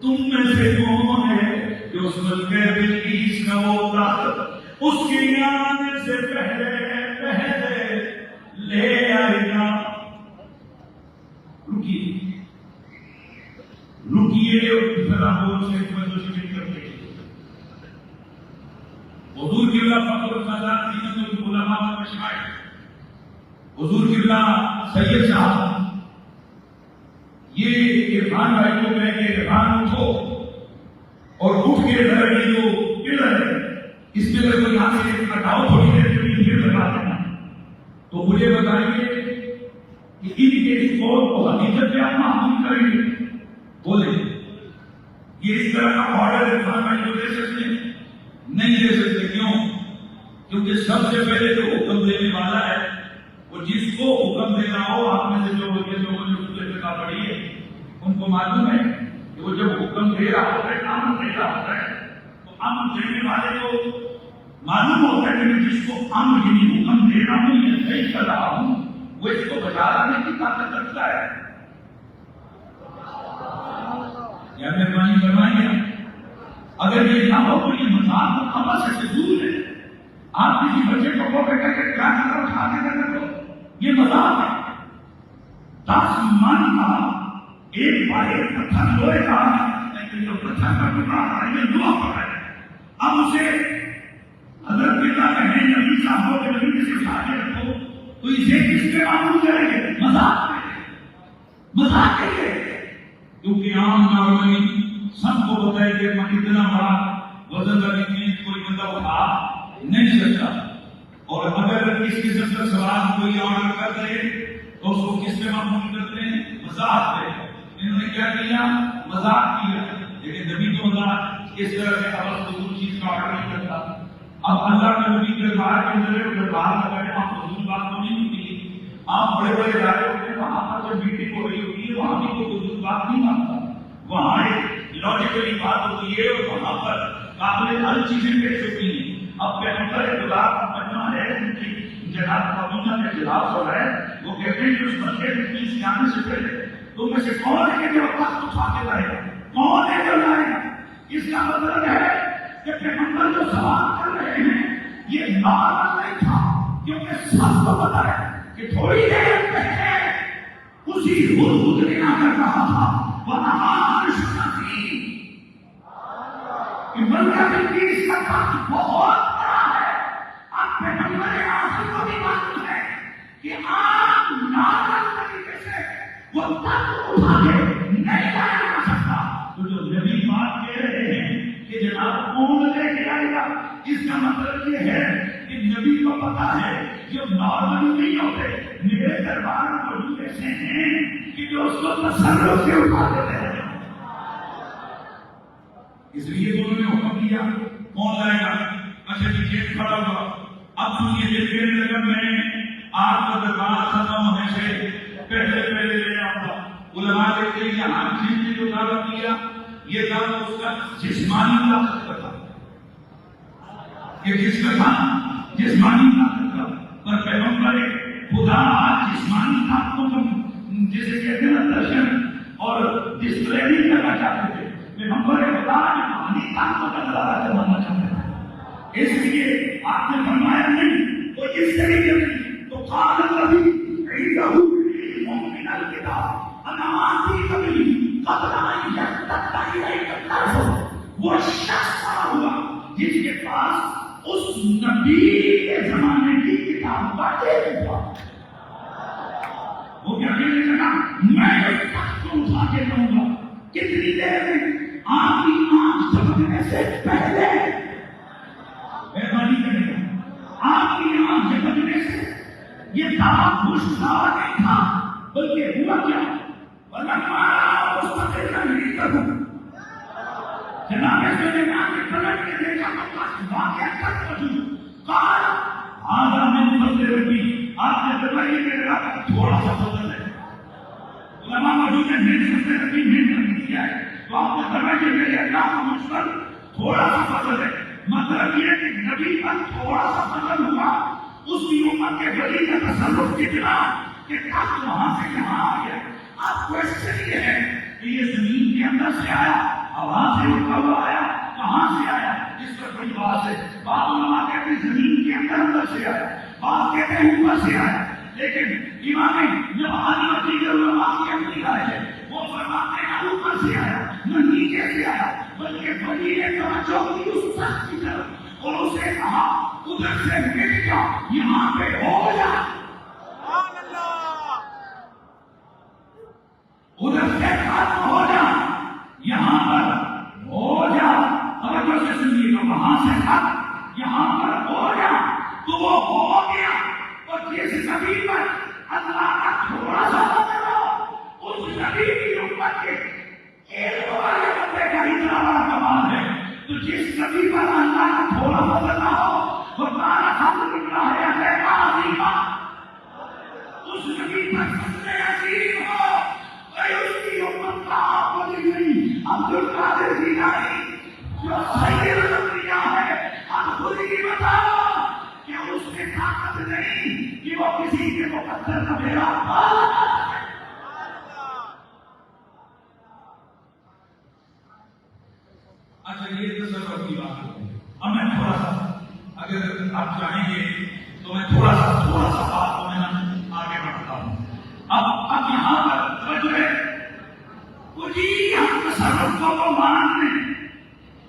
تم میں سے کون ہے جو اس ملکہ بلقیس کا وہ طاقت اس کے آنے سے پہلے لے آئے گا. رکیے ذرا بول سے کرتے حضور قبلہ فخر الخزان زینت العلماء والمشائخ حضور قبلہ سید صاحب یہ عرفان بھائی کو کہہ کے عرفان اٹھو اور اٹھ کے ذرا یہ جو پلر ہے اس پلر کو یہاں سے ہٹاؤ تھوڑی دیر کے لیے لگا دینا. تو مجھے بتائیے کہ ان کے اس قول کو حقیقت میں آپ معلوم کریں گے بولے یہ اس طرح کا آرڈر عرفان بھائی کو دے سکتے نہیں دے سکتے. کیوں؟ کیونکہ سب سے پہلے جو حکم دینے والا ہے وہ جس کو حکم دینا ہو آپ میں سے جو پڑھی ہے ان کو معلوم ہے کہ وہ جب حکم دے رہا ہوتا ہے امر دے رہا ہوتا ہے تو امر دینے والے کو معلوم ہوتا ہے کہ میں جس کو امر یعنی حکم دے رہا ہوں یا صحیح کر رہا ہوں وہ اس کو بچا لانے کی طاقت رکھتا ہے. یا مہربانی فرمائیے اگر یہ نہ ہو تو یہ مذاق خبر سے دور ہے. آپ کسی بچے کو کو کہہ کے کیا کرو اٹھا کے کرنے کو یہ مذاق ہے. 10 من کا ایک واحد پتھر لوہے کا پتھر کا ٹکڑا ہے لوہا پر ہے. اب اسے حضرت اللہ کہیں نبی صاحب ہو کہ نبی سے اٹھا کے رکھو تو اسے کس پہ معلوم کریں گے؟ مذاق مذاق ہے. کیونکہ عام نارملی سب کو بتائے کہ اتنا بڑا وزن والی چیز کوئی بندہ اٹھا نہیں سکتا. اور اگر اس قسم کا سوال کوئی آرڈر کر دے تو اس کو کس پہ معمول کرتے ہیں؟ مذاق پہ. انہوں نے کیا کیا؟ مذاق کیا. لیکن نبی تو مذاق اس طرح سے حوث حضور چیز کا آرڈر نہیں کرتا. اب اللہ کے نبی دربار کے اندر دربار لگائے وہاں حضور بات تو نہیں ہوتی. آپ بڑے بڑے ادارے ہوتے ہیں وہاں پر جب میٹنگ ہو رہی ہوتی ہے وہاں بھی کوئی حضور بات نہیں مانتا. وہاں ایک لوجیکلی بات ہوتی ہے اور وہاں پر قابل حل چیزیں پیش ہوتی ہیں. اب پیغمبر خدا کا مجمع ہے ان کی جناب قانون کے خلاف ہو رہا ہے. وہ کہتے ہیں کہ اس بندے کے پیچھے آنے سے پہلے تم میں سے کون ہے کہ جو وقت اٹھا کے لائے گا؟ کون ہے جو لائے گا؟ اس کا مطلب ہے کہ پیغمبر جو سوال کر رہے ہیں یہ نارمل نہیں تھا، کیونکہ سب کو پتا ہے کہ تھوڑی دیر پہلے اسی حدود نے آ کر کہا تھا وَنَهَا عَرْشُ کہ بندہ کی اس کا کام بہت بڑا ہے. اب پیغمبر آخر کو بھی معلوم ہے کہ آپ نارمل طریقے سے وہ تک اٹھا کے نہیں لایا جا سکتا. تو جو نبی بات کہہ رہے ہیں کہ جناب کون لے کے آئے گا، اس کا مطلب یہ ہے کہ نبی کو پتا ہے جو نارمل نہیں ہوتے میرے دربار میں موجود ایسے ہیں کہ جو اس کو تصرف سے اٹھا دیتے ہیں. اس لیے دونوں نے حکم کیا کون لائے گا. اچھا جی جیت کھڑا ہوا. اب سنیے جیت کہنے لگا میں آپ کا دربار ختم ہونے سے پہلے لے آؤں گا. علماء کہتے ہیں یہاں جن نے جو دعویٰ کیا یہ دعویٰ اس کا جسمانی طاقت کا تھا. یہ کس کا تھا؟ جسمانی طاقت کا. پر پیغمبر خدا جسمانی طاقتوں کو جسے کہتے ہیں نا درشن اور ڈسپلے کرنا چاہتے تھے. پیغمبر خدا نے روحانی طاقتوں کا نظارہ کروانا چاہتے تھے. اس لیے آپ نے فرمایا نہیں تو اس طریقے سے تو قال الذی عنده علم من الکتاب انا آتیک به قبل ان یرتد الیک طرفک. وہ شخص کھڑا ہوا جس کے پاس اس نبی کے زمانے کی کتاب کا علم تھا. وہ کیا کہنے لگا میں اس شخص کو اٹھا کے لوں گا. کتنی دیر میں؟ آپ کی آنکھ جھپکنے سے پہلے. مہربانی کرے گا آپ کی آنکھ جھپکنے سے. یہ دعویٰ خوشگوار نہیں تھا بلکہ ہوا کیا جناب سلیمان نے پلٹ کے دیکھا واقعہ کب موجود قال هذا من فضل ربی. آپ نے فرمایا کہ میرا تھوڑا سا فضل ہے. علماء موجود ہیں میرے فضل ربی میں کیا ہے تو آپ نے فرمایا کہ میرے اللہ کا مجھ پر تھوڑا سا فضل ہے. مطلب یہ کہ نبی پر تھوڑا سا فضل ہوا. اس کی امت کے ولی کا تصرف کتنا کہ تخت وہاں سے یہاں آ گیا. اب کوشچن یہ ہے کہ یہ زمین کے اندر سے آیا، ہوا سے اٹھا ہوا آیا، کہاں سے آیا؟ اس پر بڑی بات ہے. بعض علماء کہتے ہیں زمین کے اندر سے آیا، بعض کہتے ہیں اوپر سے آیا. لیکن امام نبہانی اور دیگر علماء کی اپنی رائے ہے. وہ فرماتے ہیں اوپر سے آیا نہ نیچے سے آیا، بلکہ ولی نے توجہ کی اس تخت کی طرف اور اسے کہا ادھر سے مٹ جا، یہاں پہ ہو جا. ادھر سے ختم ہو جا، یہاں پر ہو جا. توجہ سے سنیے گا وہاں سے ختم یہاں پر ہو جا. تو وہ ہو گیا. اور جس نبی پر اللہ کا تھوڑا سا فضل ہو اس نبی کی امت کے ایک والے بندے کا اتنا بڑا کمال ہے. تو جس نبی پر اللہ کا تھوڑا فضل نہ ہو وہ تارا فضل اللہ ہے عظیمہ. اس نبی پر فضل عظیم ہو اس کی امت کا آپ بلی نہیں. عبد القادر جیلانی جو سید الانبیاء ہے، اب خود ہی بتاؤ کہ اس میں طاقت نہیں کہ وہ کسی کے مقدر کا میرا اچھا یہ تصور کی بات ہے. اب میں تھوڑا سا اگر آپ چاہیں گے تو میں تھوڑا سا بات کو میں آگے بڑھتا ہوں. اب یہاں پر توجہ ہے جی ہم تصرف کو مان لیں.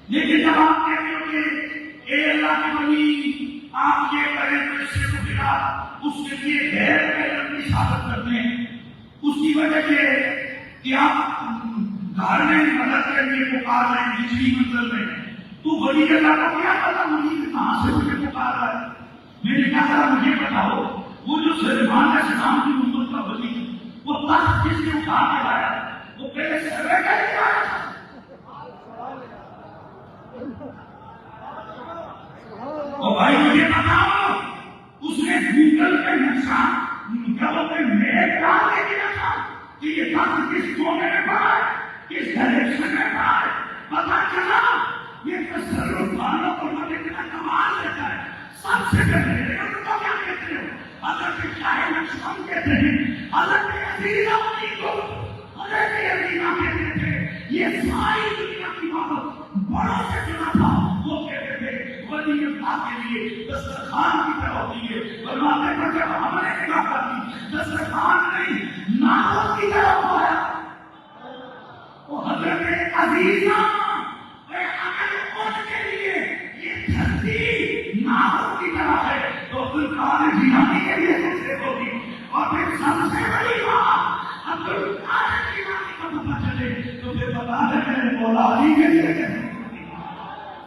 لیکن جب آپ کہتے ہو کہ اے اللہ کے ولی آپ یہ کریں تو اس سے مجھے اس کے لیے غیر علم کی ثابت کرتے ہیں. اس کی وجہ یہ ہے کہ آپ گھر میں مدد کے لیے پکار رہے ہیں نچلی منزل میں. تو ولی اللہ کو کیا پتا ولی کہاں سے مجھے پکار رہا ہے؟ میں نے کہا مجھے بتاؤ وہ جو سلیمان علیہ السلام کی امت کا ولی وہ تخت جس نے اٹھا کے لایا وہ پہلے سروے کر کے آیا تھا. اور بھائی مجھے بتاؤ اس نے گوگل پہ نقشہ میپ ڈال کے دیا تھا کہ یہ تخت کس کونے میں پڑا ہے، کس ڈائریکشن میں پڑا ہے. آپ سے کہتے ہیں ان کو کیا کہتے ہیں؟ حضرت شاہ نقشبند کہتے ہیں، حضرت عزیز علی کو حضرت عزیزہ کہتے تھے. یہ ساری دنیا کی بات بڑوں سے سنا تھا. وہ کہتے تھے ولی اللہ کے لیے دسترخوان کی طرح ہوتی ہے، فرماتے ہیں جب ہم نے نگاہ کرتی دسترخوان نہیں ناخن کی طرح ہوا. وہ حضرت عزیزہ کے لیے یہ دھرتی ناخن کی طرح ہے تو عبدالقادر جیلانی کے لیے کیسے ہوگی؟ اور پھر سب سے بڑی بات عبدالقادر جیلانی کو پتہ چلے تو پھر بتا دیں میرے مولا علی کے لیے کیسے ہوگی؟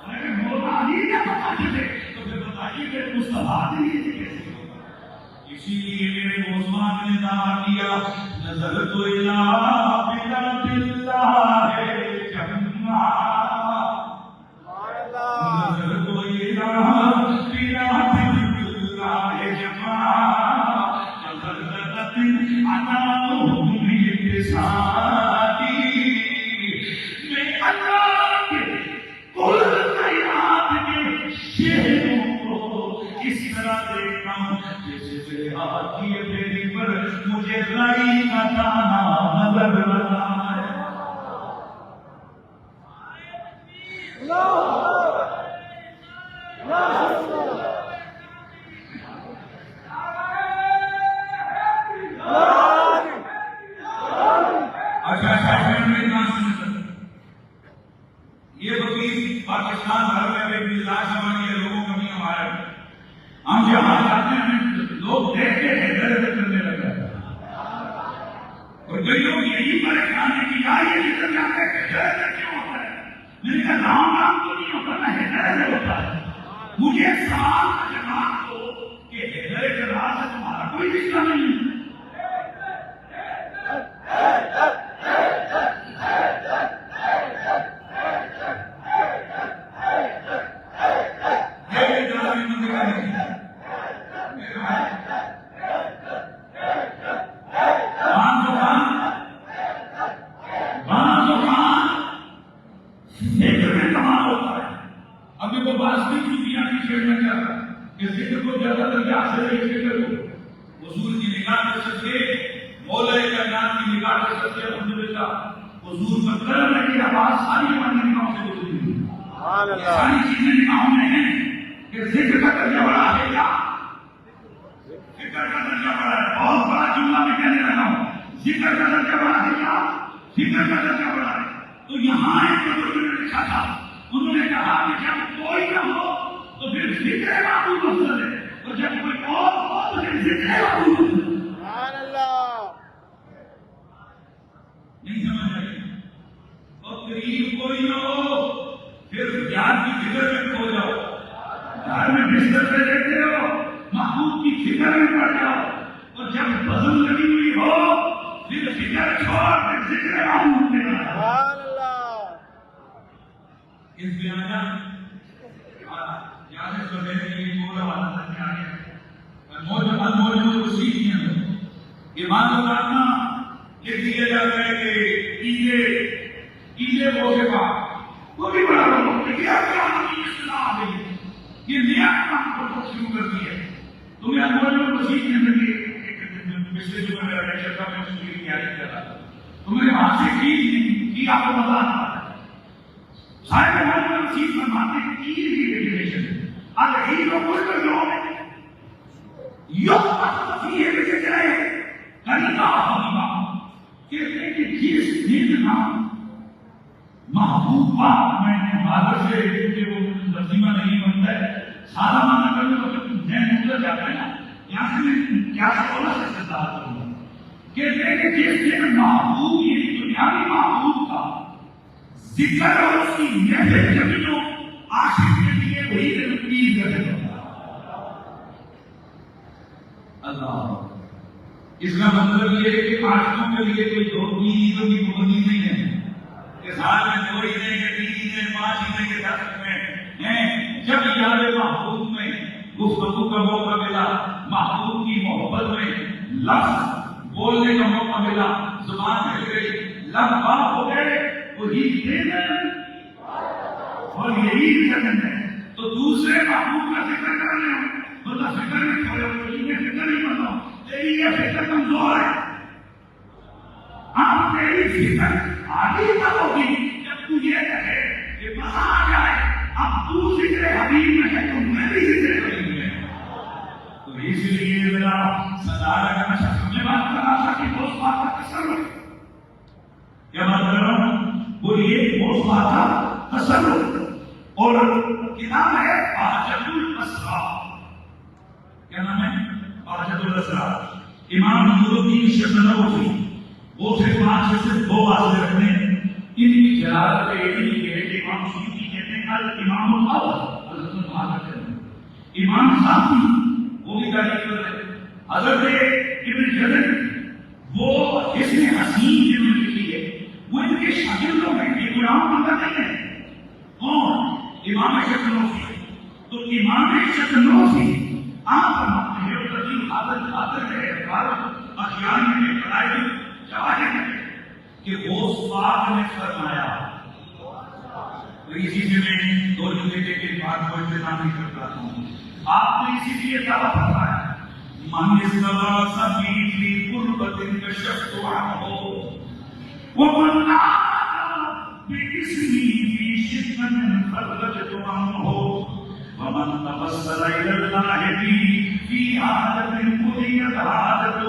اگر مولا علی کا پتہ چلے تو پھر بتائیے میرے مصطفیٰ کے لیے کیسے ہوگا؟ اسی لیے میرے عثمان نے دعا کیا نظر تو الہ بلا باللہ جمعہ نظر تو الہ بلا باللہ جمعہ نظرت انام بساتی میں اللہ کے کل خیرات کے شہروں کو اس طرح دیکھتا ہوں جیسے میرے ہاتھ کی میری پر مجھے رائی کا دانہ نظر رہا ہے. یہ وکیل پاکستان بھر میں بھی لاش ہمارے لوگوں کا بھی ہمارا ہم جہاں جاتے ہیں لوگ دیکھتے ہیں درد کرنے لگا اور کئی لوگ یہی پریشان ہیں کہ یار یہ جتنے جاتے ہیں درد کیوں ہوتا ہے؟ میں نے کہا رام تو نہیں ہوتا ہے درد ہوتا ہے. مجھے سوال کا جواب دو کہ حیدر جلال سے تمہارا کوئی رشتہ نہیں. حضور کی نگاہ کر سکتے مولا کائنات کی نگاہ کر سکتے الحمدللہ. حضور پر کرم ہے کہ آواز ساری ہماری نگاہوں سے گزری ہوئی. ساری چیزیں نگاہوں میں ہیں کہ ذکر کا درجہ بڑا ہے کیا؟ ذکر کا درجہ بڑا ہے. بہت بڑا جملہ میں کہنے لگا ہوں. ذکر کا درجہ بڑا ہے کیا؟ ذکر کا درجہ بڑا ہے. تو یہاں ایک بزرگ نے لکھا تھا، انہوں نے کہا کہ جب کوئی نہ ہو تو پھر ذکر معبود مفضل ہے اور جب کوئی اور ہو تو پھر ذکر معبود مفضل ہے. نہیں سمجھ رہے؟ اور قریب کوئی نہ ہو پھر یاد کی فکر میں کھو جاؤ، گھر میں بستر پہ لیٹے ہو محبوب کی فکر میں پڑ جاؤ اور جب بزم لگی ہوئی ہو پھر فکر چھوڑ پھر ذکر محبوب میں آ. اس بیانہ یاد ہے سبھی کے لیے پورا والا سمجھ آ گیا. انمول وسیع کے اندر ایمان اتارنا لکھ دیا جاتا ہے کہ عید موقع پر وہ بھی بڑا لوگ کیا کی اصطلاح آ گئی ہے. یہ نیا کام کو شروع کر دیا ہے. تمہیں انمول وسیع کے اندر پچھلے جو میرا لیکچر تھا میں اس کی تیاری کر رہا تھا تو میں نے وہاں سے کی آپ کو مزہ آتا ہے. صاحب انمول وسیع فرماتے ہیں عید کی ڈیفینیشن العید کل یوم یوم فیہ بذکرہ اللہ کہتے ہیں کہ جس دن نام محبوب بات میں نے حاضر سے کیونکہ وہ ترجمہ نہیں بنتا ہے سادہ معنی کرنے تو ذہن اتر جاتا ہے نا. یہاں سے میں کیا بولا سے استدلال کروں گا. کہتے ہیں کہ جس دن محبوب یہ دنیاوی محبوب کا ذکر اور اس کی محفل جبیوں عاشق کے لیے وہی دن عید کا دن ہوتا اللہ. اس کا مطلب یہ ہے کہ عاشقوں کے لیے کوئی دو عیدوں کی پابندی نہیں ہے کہ سال میں 2 عیدیں یا 3 عیدیں 5 عیدیں کے ساتھ میں ہیں. جب یاد محبوب میں گفتگو کا موقع ملا، محبوب کی محبت میں لفظ بولنے کا موقع ملا، زبان ہل گئی، لب بات ہو گئے، وہی دن اور یہی دن ہے. تو دوسرے محبوب کا ذکر کرنے بندہ فکر نہیں کرے یہ فکر نہیں بنو تیری یہ فکر کمزور ہے. آپ تیری فکر آگے تب ہوگی جب تو یہ کہے کہ مزہ آ جائے اب تو ذکر حبیب میں ہے تو میں بھی ذکر حبیب میں. تو اس لیے میرا صدارہ کا شخص میں بات کر رہا تھا کہ دوست بات کا تصرف کیا بات کر رہا ہوں بولیے دوست بات کا تصرف. اور کتاب ہے بہجت الاسرار. کیا نام ہے؟ بہجت الاسرار. امام نور الدین شبنوفی وہ سے 5 سے 2 واضح رکھنے ان کی جلالت علمی کے امام سیوطی کہتے ہیں الامام الاول حضرت محمد امام صاحب وہ بھی تعریف کرتے ہیں. حضرت ابن جزر وہ جس نے حسین جنہوں نے لکھی ہے وہ ان کے شاگردوں میں یہ غلام بندہ نہیں ہے. کون؟ امام شبنوفی. تو امام شبنوفی آپ فرماتے ہیں ترجیح حاضر خاطر کے اعتبار اخیار میں قرائن جواہر میں کہ غوث پاک نے فرمایا. تو اسی سے میں 2 جملے کے بعد کو اختتام نہیں کر رہا ہوں. آپ نے اسی لیے دعویٰ فرمایا من استغاث بی فی قربۃ کشفت عنہ ومن باسمی فی شدۃ فرجت عنہ ومن تبصر الى اللہ بی فی حاجۃ قضیت حاجتہ.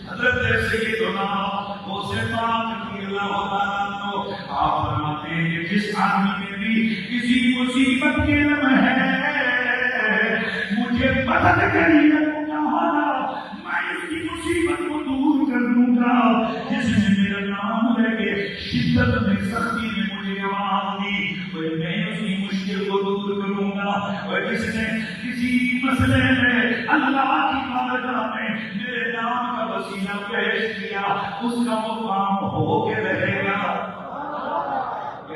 حضرت سیدنا غوث پاک رضی اللہ عنہ آپ فرماتے ہیں کہ جس آدمی میں بھی کسی مصیبت کے لمحے مجھے مدد کریں گا میں اس کی مصیبت کو دور کر دوں گا. جس نے میرا نام لے کے شدت میں سختی میں مجھے آواز دی میں اس کی مشکل کو دور کروں گا. اور جس نے کسی مسئلے میں اللہ کی بارگاہ میں میرے نام کا وسیلہ پیش کیا اس کا مقام ہو کے رہے گا.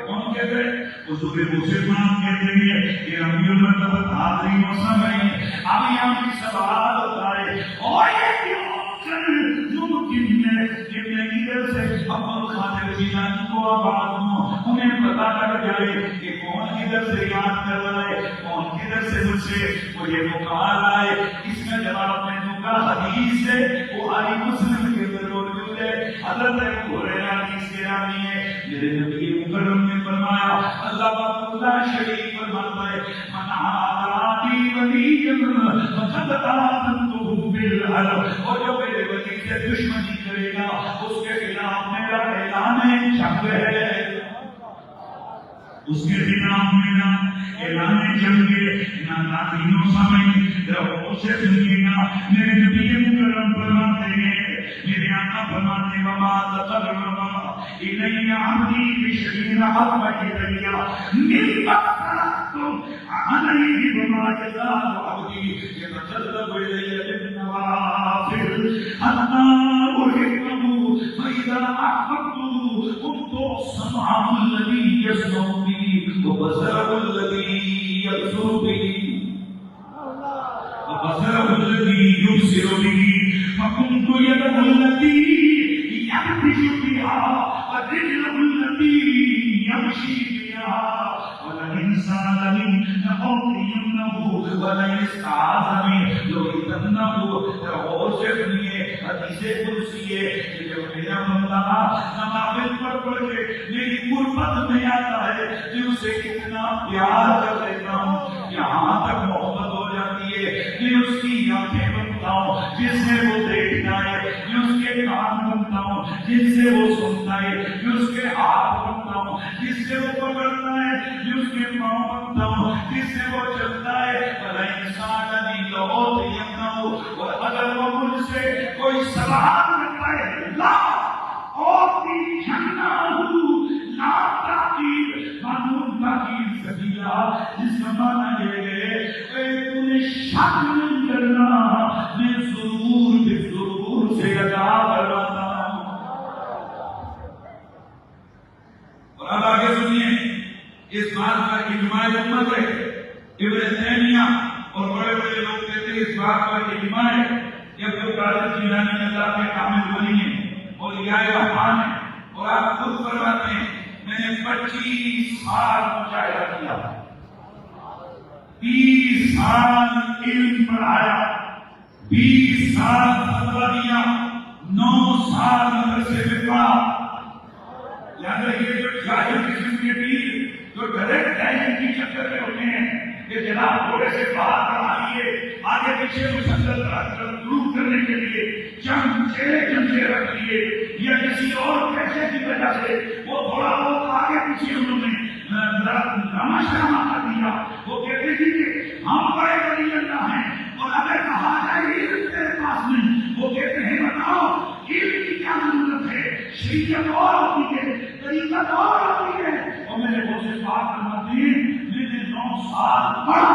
کون کہتے ہیں؟ حضور مسلمان کہتے ہیں کہ ربیع المرتبہ حاضری موسم ہے. اب یہاں کی سوال ہوتا ہے اور یہ کیوں ممکن ہے کہ میں ادھر سے ابو خاطر جیلانی کو آواز دوں انہیں پتا لگ جائے کہ کون کدھر سے یاد کر رہا ہے کون کدھر سے مجھ سے مجھے پکار رہا ہے. اس کا جواب میں دوں گا حدیث ہے بخاری مسلم کے اندر موجود ہے. حضرت ابو ہریرہ حدیث کے راوی ہے میرے نبی مکرم نے فرمایا اللہ باپ اللہ شریف فرماتا ہے من عادی ولی فقد آذنته بالحرب. اور جو میرے ولی سے دشمنی کرے گا اس کے خلاف میرا اعلان جنگ ہے. اس کے خلاف میرا اعلان جنگ ہے. نادینوں سمجھ رہو سے سنیے گا میرے نبی مکرم فرماتے ہیں میرے آقا فرماتے ہیں وما تقرب الی عبدی بشیء احب الی مما افترضت علیہ وما یزال عبدی یتقرب الی بالنوافل حتی احبه فاذا احببته كنت سمعه الذي يسمع به وبصره الذي يبصر به وبصره الذي يبصر به فكنت يده التي يبطش بها ورجله التي يمشي بها ولئن سألني لأعطينه ولئن استعاذني لأعيذنه. اور سے سنیے حدیث قدسی ہے کہ جب میرا بندہ نوافل پڑھ کے میری قربت میں آتا ہے کہ اسے کتنا پیار کر لیتا ہوں یہاں تک محبت ہو جاتی ہے کہ اس کی آنکھیں بنتا ہوں جس سے وہ دیکھتا ہے کہ اس کے کان بنتا ہوں جس سے وہ سنتا ہے کہ اس کے ہاتھ بنتا ہوں جس سے وہ پکڑتا ہے کہ اس کے پاؤں بنتا ہوں جس سے وہ چلتا ہے بھلا انسان نہیں لوگوں سے یمنا ہو. اور اگر وہ مجھ سے کوئی سوال کرتا ہے لا اور کی جھنڈا ہوں لا تاکیر قانون تاکیر سبیلا جس کا معنی یہ ہے کہ تو نے شک نہیں کرنا میں ضرور سے ادا کرواتا ہوں. اور اب آگے سنیے اس بات کا اجماع امت ہے. ابن تیمیہ اور بڑے بڑے لوگ کہتے ہیں اس بات کا اجماع ہے کہ عبد القادر جیلانی اللہ کے کامل ولی ہیں اور اولیاء رحمان ہیں. اور آپ خود فرماتے ہیں میں نے 25 سال مشاہدہ کیا 30 سال علم پڑھایا، 20 سال فتویٰ دیا، 9 سال مدرسے میں پڑھا۔ لہذا یہ جو جاہل قسم کے پیر جو ڈائریکٹ ڈائریکٹ کی چکر میں ہوتے ہیں کہ جناب تھوڑے سے باہر کمائیے، آگے پیچھے مسلسل دروغ کرنے کے لیے چمچے رکھ لیے، یا کسی اور پیسے کی وجہ سے وہ تھوڑا بہت آگے پیچھے انہوں نے ڈرامہ شرامہ کر دیا۔ وہ کہتے تھے کہ ہم بڑے ولی اللہ ہیں، اور اگر کہا جائے علم تیرے پاس نہیں، وہ کہتے ہیں بتاؤ علم کی کیا ضرورت ہے، شریعت اور ہوتی ہے، طریقت اور ہوتی ہے۔ اور میرے بہت سے بات فرماتے ہیں میں نے 9 سال پڑھا،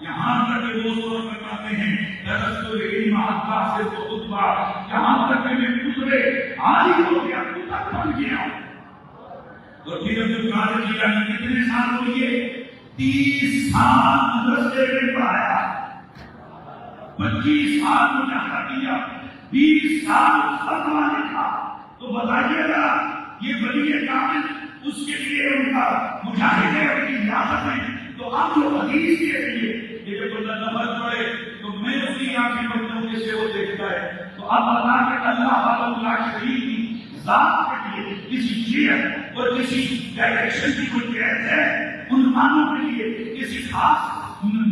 یہاں تک کہ وہ سور فرماتے ہیں درست علم حقا سے تو خطبہ، یہاں تک کہ میں اترے عالی ہو گیا، کتب بن گیا۔ اور پھر عبد القادر جیلانی کتنے سال ہوئے؟ 30 سال مدرسے میں پڑھایا، 25 سال مجاہدہ کیا، 20 سال فتویٰ لکھا۔ تو بتائیے گا یہ ولی کامل، اس کے لیے ان کا مجاہدے کی ریاست ہے۔ تو آپ جو حدیث کے لیے یہ جب اللہ نماز پڑھے تو میں اس کی آنکھیں بندوں کے سے وہ دیکھتا ہے، تو اب اللہ کے اللہ شریف کی ذات کے لیے کسی چیز اور کسی ڈائریکشن کی کوئی قید ہے، ان معنوں کے لیے کسی خاص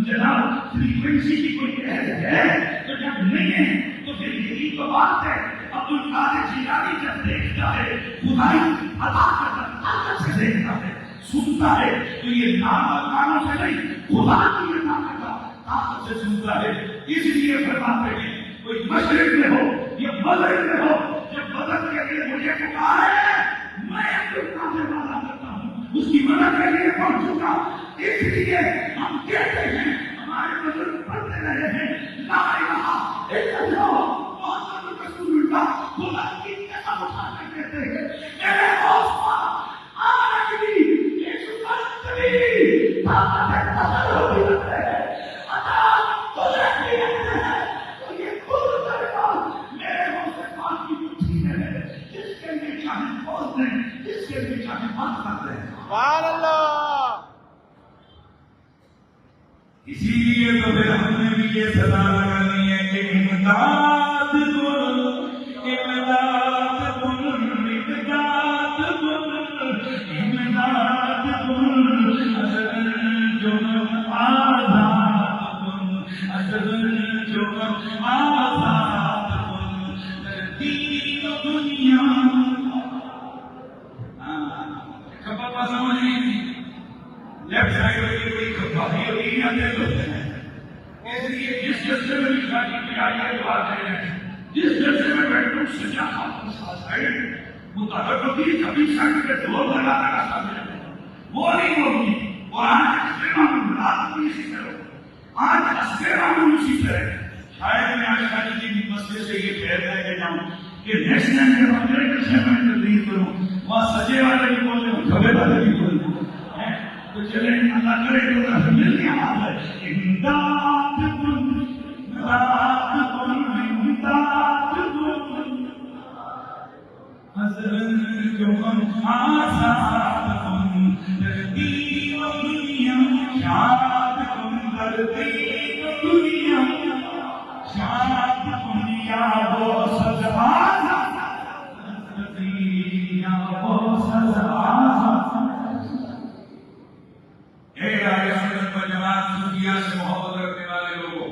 جناب فریکوینسی کی کوئی قید ہے؟ تو جب نہیں ہے تو پھر یہی تو بات ہے۔ عبد القادر جیلانی جب دیکھتا ہے خدائی عطا کرتا سے دیکھتا ہے، سنتا ہے تو یہ کانوں سے نہیں، خدا کی عطا کرتا طاقت سے سنتا ہے۔ اس لیے فرماتے ہیں کوئی مشرق میں ہو یا مغرب میں ہو، جب مدد کے لیے مجھے پکارے میں عبد القادر وعدہ کرتا ہوں اس کی مدد کے لیے پہنچ چکا۔ اس لیے ہم کہتے ہیں ہمارے بزرگ پڑھتے رہے ہیں لا الہ الا اللہ محمد رسول اللہ، خدا کی قسم اٹھا کر کہتے ہیں میرے حوصلہ آج بھی ایک سنتری طاقت تصرف ہے، عطا قدرت ہے، تو یہ خود کرنا میرے حوصلے پاک کی مٹھی میں ہے، جس کے لیے چاہے فوج دیں، جس کے لیے چاہے بات کرتے ہیں۔ سبحان اللہ۔ اسی لیے تو پھر ہم نے بھی یہ صدا لگانی ہے کہ امداد کن، امداد کن، امداد کن، امداد کن، اصل جنم آزاد کن، اصل جنم آزاد کن، دین و دنیا کبابا سمجھیں لیفٹ سائڈ میں کوئی کبابی ہوئی آتے ہوتے ہیں۔ اس لیے جس جلسے میں بھی شادی کی آئیے جو آتے ہیں، جس جلسے میں بیٹھوں سجا خاتون سائڈ مطابق ہوتی کبھی سائڈ پہ دور لگا لگا سامنے وہ نہیں ہوگی۔ اور آج اسے معلوم رات کو اسی طرح، آج اسے معلوم اسی طرح۔ شاید میں آج شادی کی مسئلے سے یہ کہہ رہے کہ جاؤں کہ نیشنل کے بندے کسے میں تبدیل کروں، وہاں سجے والے بھی بولتے ہیں، کھبے والے بھی بولتے ہیں۔ تو چلیں اللہ کرے تو رحم مل گیا ہے۔ امداد کن، امداد کن، امداد کن، حضرت جو ہم آزاد کن، دین و دنیا شاد کن، در دین و دنیا شاد کن، یا وہ سزا یا وہ سزا۔ سے محبت رکھنے والے لوگوں،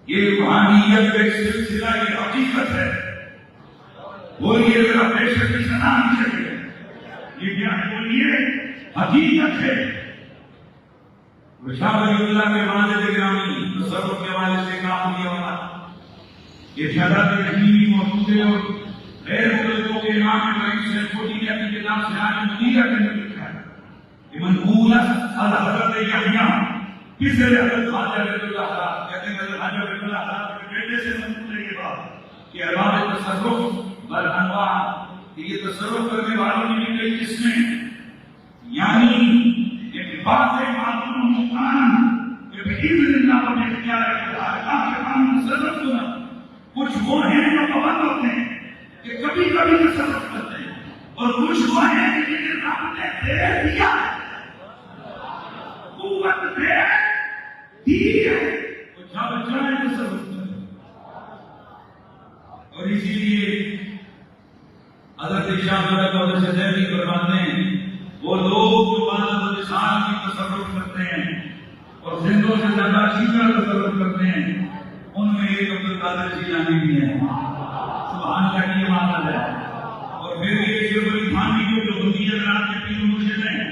یہ روحانیت کا ایک سلسلہ، یہ حقیقت ہے۔ بولیے ذرا بے شک سلام چاہیے، یہ کیا ہے؟ بولیے حقیقت ہے۔ شاہ ولی اللہ کے والد گرامی تصرف کے والد سے کام کیا ہوتا، یہ شہادت یقینی موجود ہے، اور غیر ملکوں کے امام رئیس نے چھوٹی نے اپنی کتاب سے آج مدیرہ کے اندر لکھا ہے کہ منقولت حضرت یحییٰ کس طرح حضرت خواجہ رضی اللہ تعالیٰ کہتے ہیں حضرت خواجہ رضی اللہ تعالیٰ کے بیٹے سے منقول ہے یہ بات کہ ارباب تصرف بل انواع، کہ یہ تصرف کرنے والوں نے بھی کئی قسمیں، یعنی کہ بات ہے معلوم مقام کہ بإذن اللہ و اختیار اللہ کے قانون تصرف کرنا۔ کچھ وہ ہیں جو پابند ہوتے ہیں کہ کبھی کبھی تصرف کرتے ہیں، اور کچھ وہ ہیں کہ جنہیں رب نے دے دیا ہے ہی ہے وہ جب چاہے تصرف کرے. اور اسی لیے حضرت شاہ رضی اللہ عنہ فرماتے ہیں وہ لوگ جو بعض انسان کی تصرف کرتے ہیں اور زندوں سے زیادہ اچھی طرح تصرف کرتے ہیں ان میں ایک عبد القادر جیلانی بھی ہے. سبحان اللہ کی عبادت ہے. اور پھر یہ شیخ علی تھانوی جو بندی حضرات کے پیر مرشد ہیں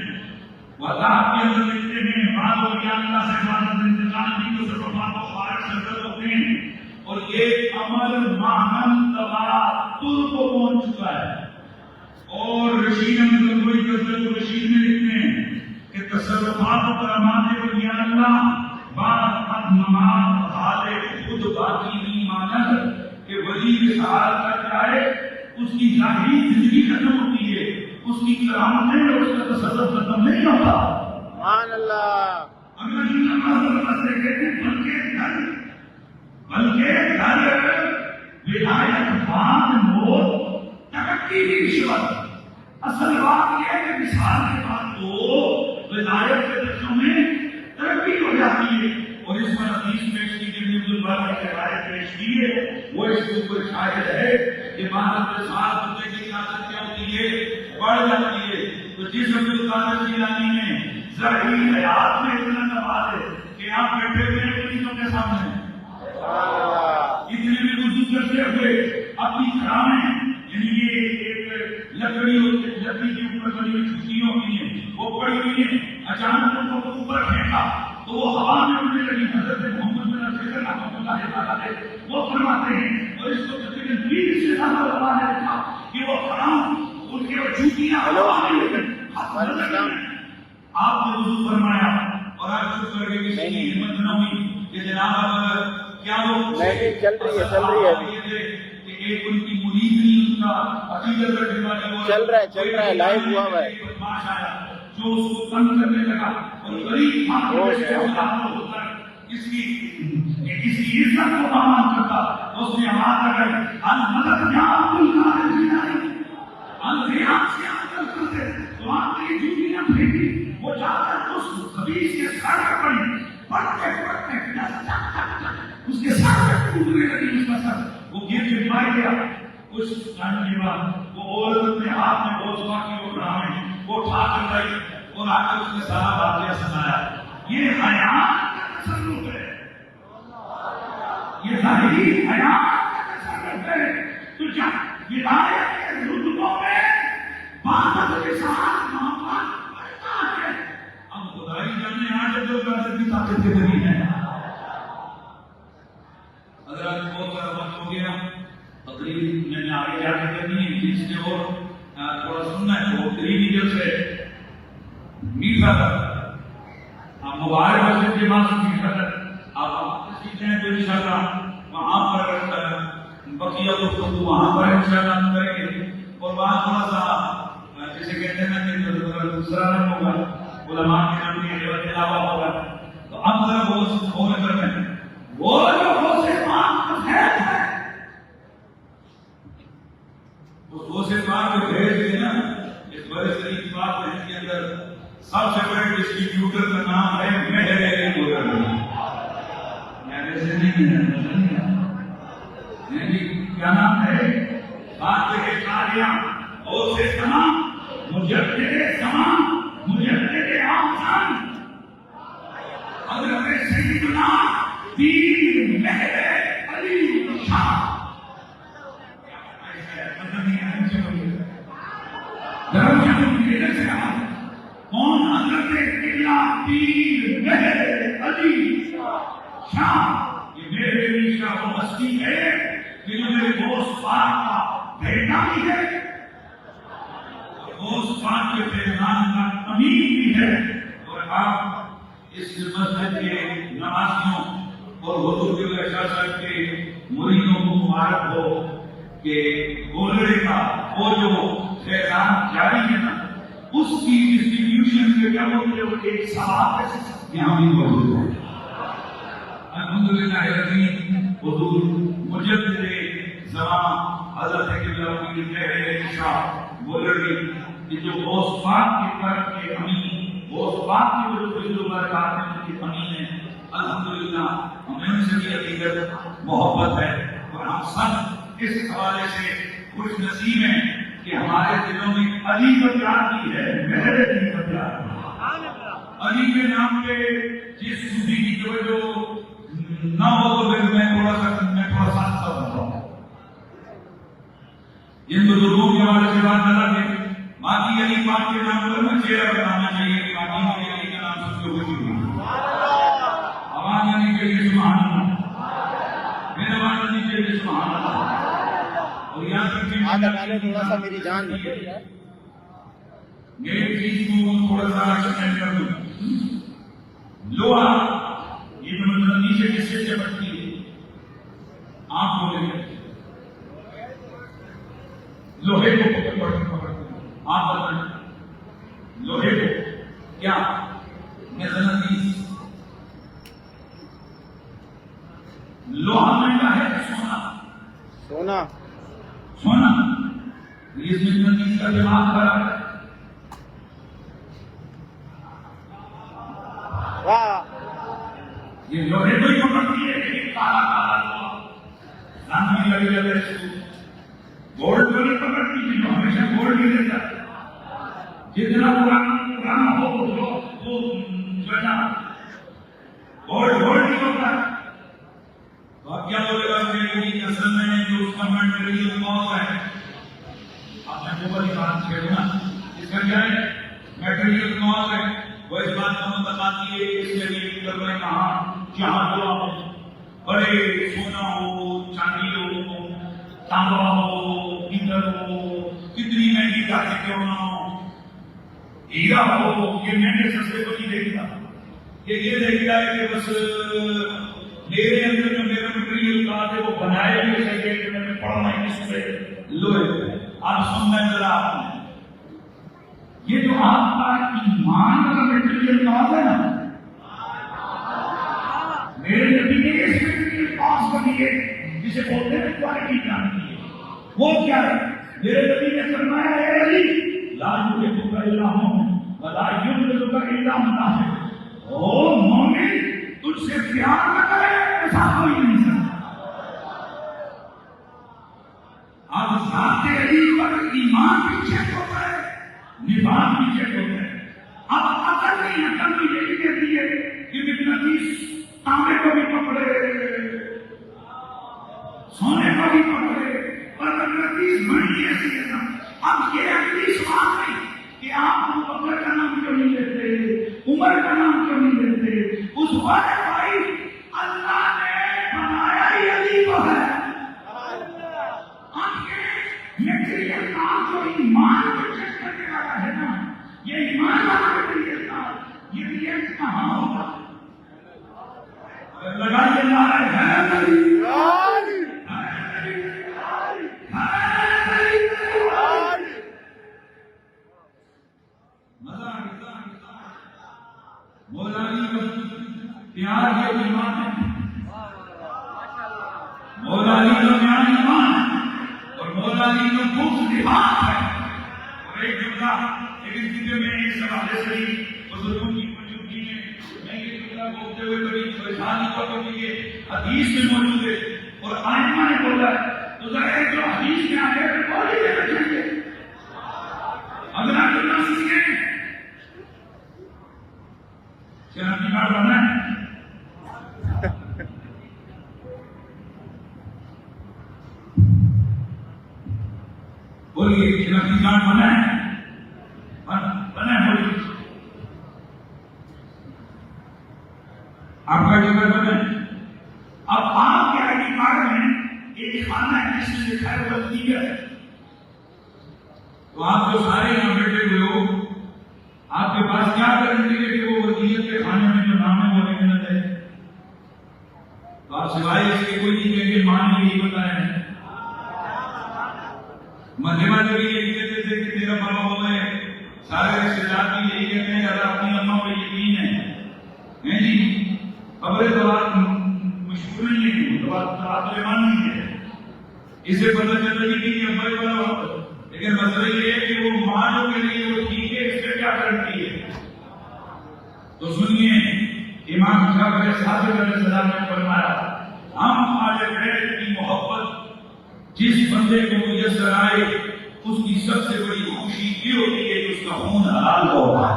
وہ عطاہت کے اندر لکھتے ہیں بعض اولیاء اللہ سے عبادت انتقال کی تصرفات کو خارج سرزد ہوتے ہیں اور ایک عمل ماہن تواتر کو پہنچ چکا ہے. اور رشید احمد گنگوئی غزل الرشید میں لکھتے ہیں کہ تصرفات و کرامات اولیاء اللہ بعد قد نماد حال خود باقی نہیں مانند کہ ولی مثال کر جائے اس کی ظاہری زندگی ختم ہوتی ہے اس کی کرامتیں اور اس کا تصرف ختم نہیں ہوتا. سبحان اللہ. اگر ان نماز سے کہتے ہیں بلکہ گھر ولایت بعد موت ترقی کی رشوت. اصل بات یہ ہے کہ مثال کے بعد تو ولایت کے درجوں میں ترقی ہو جاتی ہے. اور اس میں حدیث پیش کی گئی عبد الباری کی روایت پیش کی ہے وہ اس کے اوپر شاہد ہے کہ بعد میں ساتھ بندے کی عادت کیا ہوتی ہے بڑھ جاتی ہے. تو جس عبد القادر جیلانی نے ظاہری حیات میں اتنا نواز ہے کہ آپ بیٹھے ہوئے ہیں پولیسوں کے سامنے اتنے میں وضو کرتے ہوئے اپنی کرامیں یعنی یہ ایک لکڑی کے اوپر بنی ہوئی چھٹیاں ہوئی ہیں وہ پڑی ہوئی ہیں اچانک ان کو اوپر پھینکا تو وہ ہوا میں اڑنے لگی. حضرت محمد بن عبداللہ رحمۃ اللہ علیہ وہ فرماتے ہیں اور اس کو تقریباً 20 سے زیادہ علماء نے لکھا کہ وہ حرام ان کے چھٹیاں ہوا میں آپ نے وضو فرمایا اور آج کچھ کر کے کسی کی ہمت نہ ہوئی کہ جناب کیا وہ چل رہی ہے ایک ان کی مرید نہیں ان کا عقیدت رکھنے والی چل رہا ہے لائیو ہوا ہے جو اس کو تنگ کرنے لگا اور غریب ہوتا اس کی عزت کو پامال کرتا اس نے آواز لگائی المدد یا عبد القادر جیلانی الریاض سے عمل کرتے تو آپ کی جوتیاں پھینکی وہ جا کر اس خبیث کے سر پر پڑی پڑھتے اس کے سر پہ ٹوٹنے لگی اس کا سر وہ گر کے مار گیا. کچھ ٹائم کے بعد وہ عورت اپنے ہاتھ میں بہت باقی وہ رہا وہ اٹھا کر لائی اور آ کر اس نے سارا واقعہ سنایا. یہ حیات کا تصرف ہے یہ ظاہری حیات کا تصرف ہے. تو جب ولایت کے رتبوں میں بات کے ساتھ معاملہ بڑھتا ہے اب خدائی جانے آج عبد القادر کی طاقت کتنی ہے. حضرات بہت سارا وقت ہو گیا تقریب میں نے آگے جا کے کرنی ہے جس نے اور تھوڑا سننا ہے وہ قریبی جب سے میٹھا تھا آپ مبارک مسجد کے بعد میٹھا تھا آپ سیکھتے ہیں تو انشاءاللہ وہاں پر بقیہ گفتگو وہاں پر انشاءاللہ ہم کریں گے. اور وہاں تھوڑا سا جیسے کہتے ہیں کہ دوسرا نام ہوگا علماء کے نام کے علاوہ ہوگا تو اب ذرا وہ نظر میں وہ جو غوث پاک کا فیض ہے اس غوث پاک کے فیض کے نا اس بڑے شریف بات ہے کے اندر سب سے بڑے ڈسٹریبیوٹر کا نام ہے مہر گولر. ایسے نہیں کیا نام ہے بات ہے کاریاں غوث تمام مجدد زمان مجدد آسان حضرت سیدنا پیر مہر علی شاہ کون حضرت قبلہ پیر مہر علی شاہ. یہ مہر علی شاہ وہ ہستی ہے کہ جو میرے دوست پاک کا بیٹا بھی ہے دوست پاک کے فیضان کا امین بھی ہے. اور آپ اس مسجد کے نمازیوں اور حضور کے شاہ صاحب کے مریدوں کو مبارک ہو کہ گولڑے کا وہ جو فیضان جاری ہے نا اس کی ڈسٹریبیوشن کے کیا ہوتے ہیں ایک ثواب یہاں بھی موجود ہے. الحمدللہ الذی حضور مجدد زمان حضرت قبلہ پیر مہر علی شاہ گولڑی جو غوث پاک کی طرف کے امین غوث پاک کی جو فضل و برکات ہیں ان کی امین ہے. الحمدللہ ہمیں ان سے بھی عقیدت محبت ہے اور ہم سب اس حوالے سے خوش نصیب ہیں کہ ہمارے دلوں میں علی کا پیار بھی ہے، میرے علی کا پیار ہے۔ علی کے نام پہ جس صوفی کی توجہ نہ ہو تو پھر میں تھوڑا سا ہوتا ہوں جن بزرگوں کے حوالے سے بات نہ رکھے، باقی علی پاک کے نام پر میں چہرہ بتانا چاہیے، باقی میں علی کا نام سب سے خوشی ہوئی آواز آنی چاہیے سبحان اللہ، میرے آواز آنی چاہیے سبحان اللہ۔ اور یہاں تک کہ تھوڑا سا میری جان میری چیز کو تھوڑا سا ایکسپلین کر دوں۔ لوہا یہ جو مطلب نیچے کس سے بٹتی ہے، آپ بولیں گے لوہے کو پکڑ آپ بتائیں لوہے کو کیا نظرندیز لوہا مہنگا ہے سونا سونا سونا یہ نظرندیز کا دماغ خراب ہے۔ یہ لوہے کو ہی پکڑتی ہے کہ کالا کالا لوہا رنگ بھی لگے لگے اس کو گولڈ کو نہیں پکڑتی تھی جو ہمیشہ گولڈ ہی رہتا ہے، جتنا پرانا ہو وہ جو ہے نا گولڈ ہی ہوتا ہے۔ تو اب کیا بولے گا کہ اصل میں جو اس کا میٹیریل کاز ہے، آپ نے اوپر ہی بات چھیڑ نا، اس کا کیا ہے میٹیریل کاز ہے، وہ اس بات کا بتاتی ہے اس کے لیے میں کہاں جہاں جو بڑے سونا ہو چاندی ہو تانبا ہو پیتل ہو کتنی مہنگی جاتی کیوں نہ ہو ہیرا ہو، یہ مہنگے سستے کو نہیں دیکھتا، یہ دیکھتا ہے کہ بس میرے اندر جو میرا مٹیریل کا ہے وہ بنائے ہوئے سکے کہ میں نے پڑھنا ہے اس پہ لوہے آپ سننا ہے ذرا آپ نے یہ جو آپ کا ایمان کا مٹیریل کا ہے نا، میرے نبی نے اس مٹیریل پاس بنی ہے جسے بولتے ہیں کوالٹی جانتی ہے، وہ کیا ہے؟ میرے نبی نے فرمایا ہے علی لا یحبک الا مومن ولا یبغضک الا منافق، او مومن تجھ سے پیار نہ کرے ایسا کوئی نہیں سکتا۔ اب ذات علی پر ایمان بھی چیک ہوتا ہے، نفاق بھی چیک ہوتا ہے۔ اب عقل بھی یہی کہتی ہے کہ مقناطیس تانبے کو بھی پکڑے سونے کو بھی پکڑے اور مقناطیس بڑی ایسی ہے نا۔ اب یہ اگلی سوال نہیں کہ آپ ابوبکر کا نام کیوں نہیں لیتے، عمر کا نام کیوں نہیں لیتے، اس والے بھائی اللہ نے بنایا ہی علی کو ہے۔ آپ کے میٹیریل کام جو ایمان کو چیک کرنے والا ہے نا، یہ ایمان والا میٹیریل کام یہ کہاں ہوگا؟ لگائیے نعرہ حیدری مولا علی کا پیار یہ ایمان ہے، مولا علی کا پیار ایمان ہے اور مولا علی کا خوب دفاع ہے۔ اور ایک جملہ لیکن کیونکہ میں اس حوالے سے ہی بزرگوں کی موجودگی میں یہ جملہ بولتے ہوئے بڑی پریشانی کو کیونکہ یہ حدیث میں موجود ہے اور آئمہ نے بولا ہے، تو ذرا ایک جو حدیث میں آگے پھر بولی دینا چاہیے اگر آپ جملہ سیکھیں شرابی کارڈ بنا ہے بولیے شرابی کارڈ بنا ہے بنا ہے بولیے آپ کا جگہ بنا ہے۔ اب آپ کے آئی ڈی کارڈ میں ایک خانہ ہے جس میں لکھا ہے وزیر ہے، تو آپ جو سارے یہاں بیٹھے ہوئے ہو آپ کے پاس کیا گارنٹی ہے کہ وہ وزیت کے خانے میں جو نام ہے وہ نہیں ملتا ہے؟ تو آپ سوائے اس کے کوئی نہیں کہیں گے ماں نے یہی بتایا ہے۔ مدھیما نبی یہی کہتے تھے کہ تیرا بابا ہوا ہے، سارے رشتے دار بھی یہی کہتے ہیں کہ اگر اپنی اماں پہ یقین ہے جی خبریں تو بات مشہور نہیں ہے، تو بات ایمان نہیں ہے، اسے پتہ چلتا ہے کہ یہ اماں والا ہوتا، لیکن مسئلہ یہ ہے کہ وہ ماں جو کہہ رہی ہے وہ ٹھیک ہے، اس سے کیا گارنٹی ہے؟ تو سنیے امام جعفر صادق علیہ السلام نے فرمایا ہم آل بیت کی محبت جس بندے کو میسر آئے اس کی سب سے بڑی خوشی یہ ہوتی ہے کہ اس کا خون حلال ہوگا.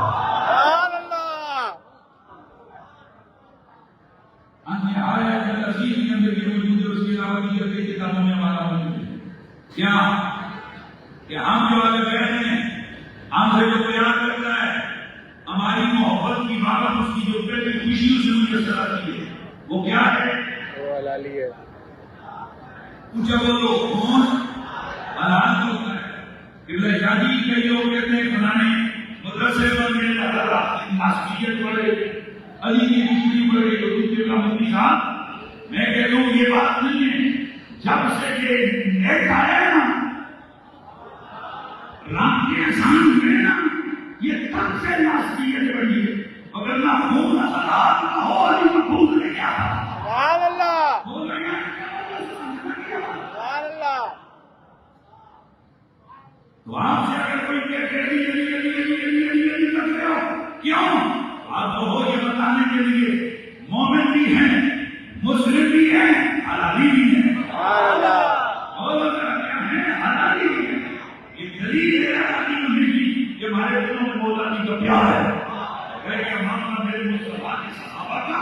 آیا کہ عزیز کے اندر یہ موجود ہے، اس کے علاوہ دیگر کئی کتابوں میں ہمارا موجود ہے. کیا کہ ہم جو آل بیت ہیں ہم سے جو پیار کرتا ہے ہماری محبت کی بابت اس کی جو پہلی خوشی اسے میسر آتی ہے وہ کیا ہے؟ وہ حلالی ہے. پوچھا بولو کون حلال ہوتا ہے؟ قبلہ شادی کئی لوگ کہتے ہیں فلانے مدرسے بن گئے، مسجد پڑھے، علی کی بجلی پڑھے، یہودی کے مفتی صاحب. میں کہتا ہوں یہ بات نہیں ہے. جب سے یہ نیٹ آیا نا رام کے احسان ہوئے نا یہ تب سے ناسیت بڑھی ہے. اگر نہ خون حلال نہ ہو علی محفوظ نے کیا سبحان اللہ بول رہے ہیں سبحان اللہ. تو آپ سے اگر کوئی کہتے ہیں علی کر رہے ہو کیوں؟ آپ کو یہ بتانے کے لیے مومن بھی ہیں مسلم بھی ہیں حلالی بھی ہیں. سبحان اللہ. اور کیا ہے حلالی بھی ہیں. یہ دلیل ہے حلالی ہونے کی کہ ہمارے دلوں میں مولا جی کا پیار ہے. اگر یہ معاملہ میرے مصطفیٰ کے صحابہ کا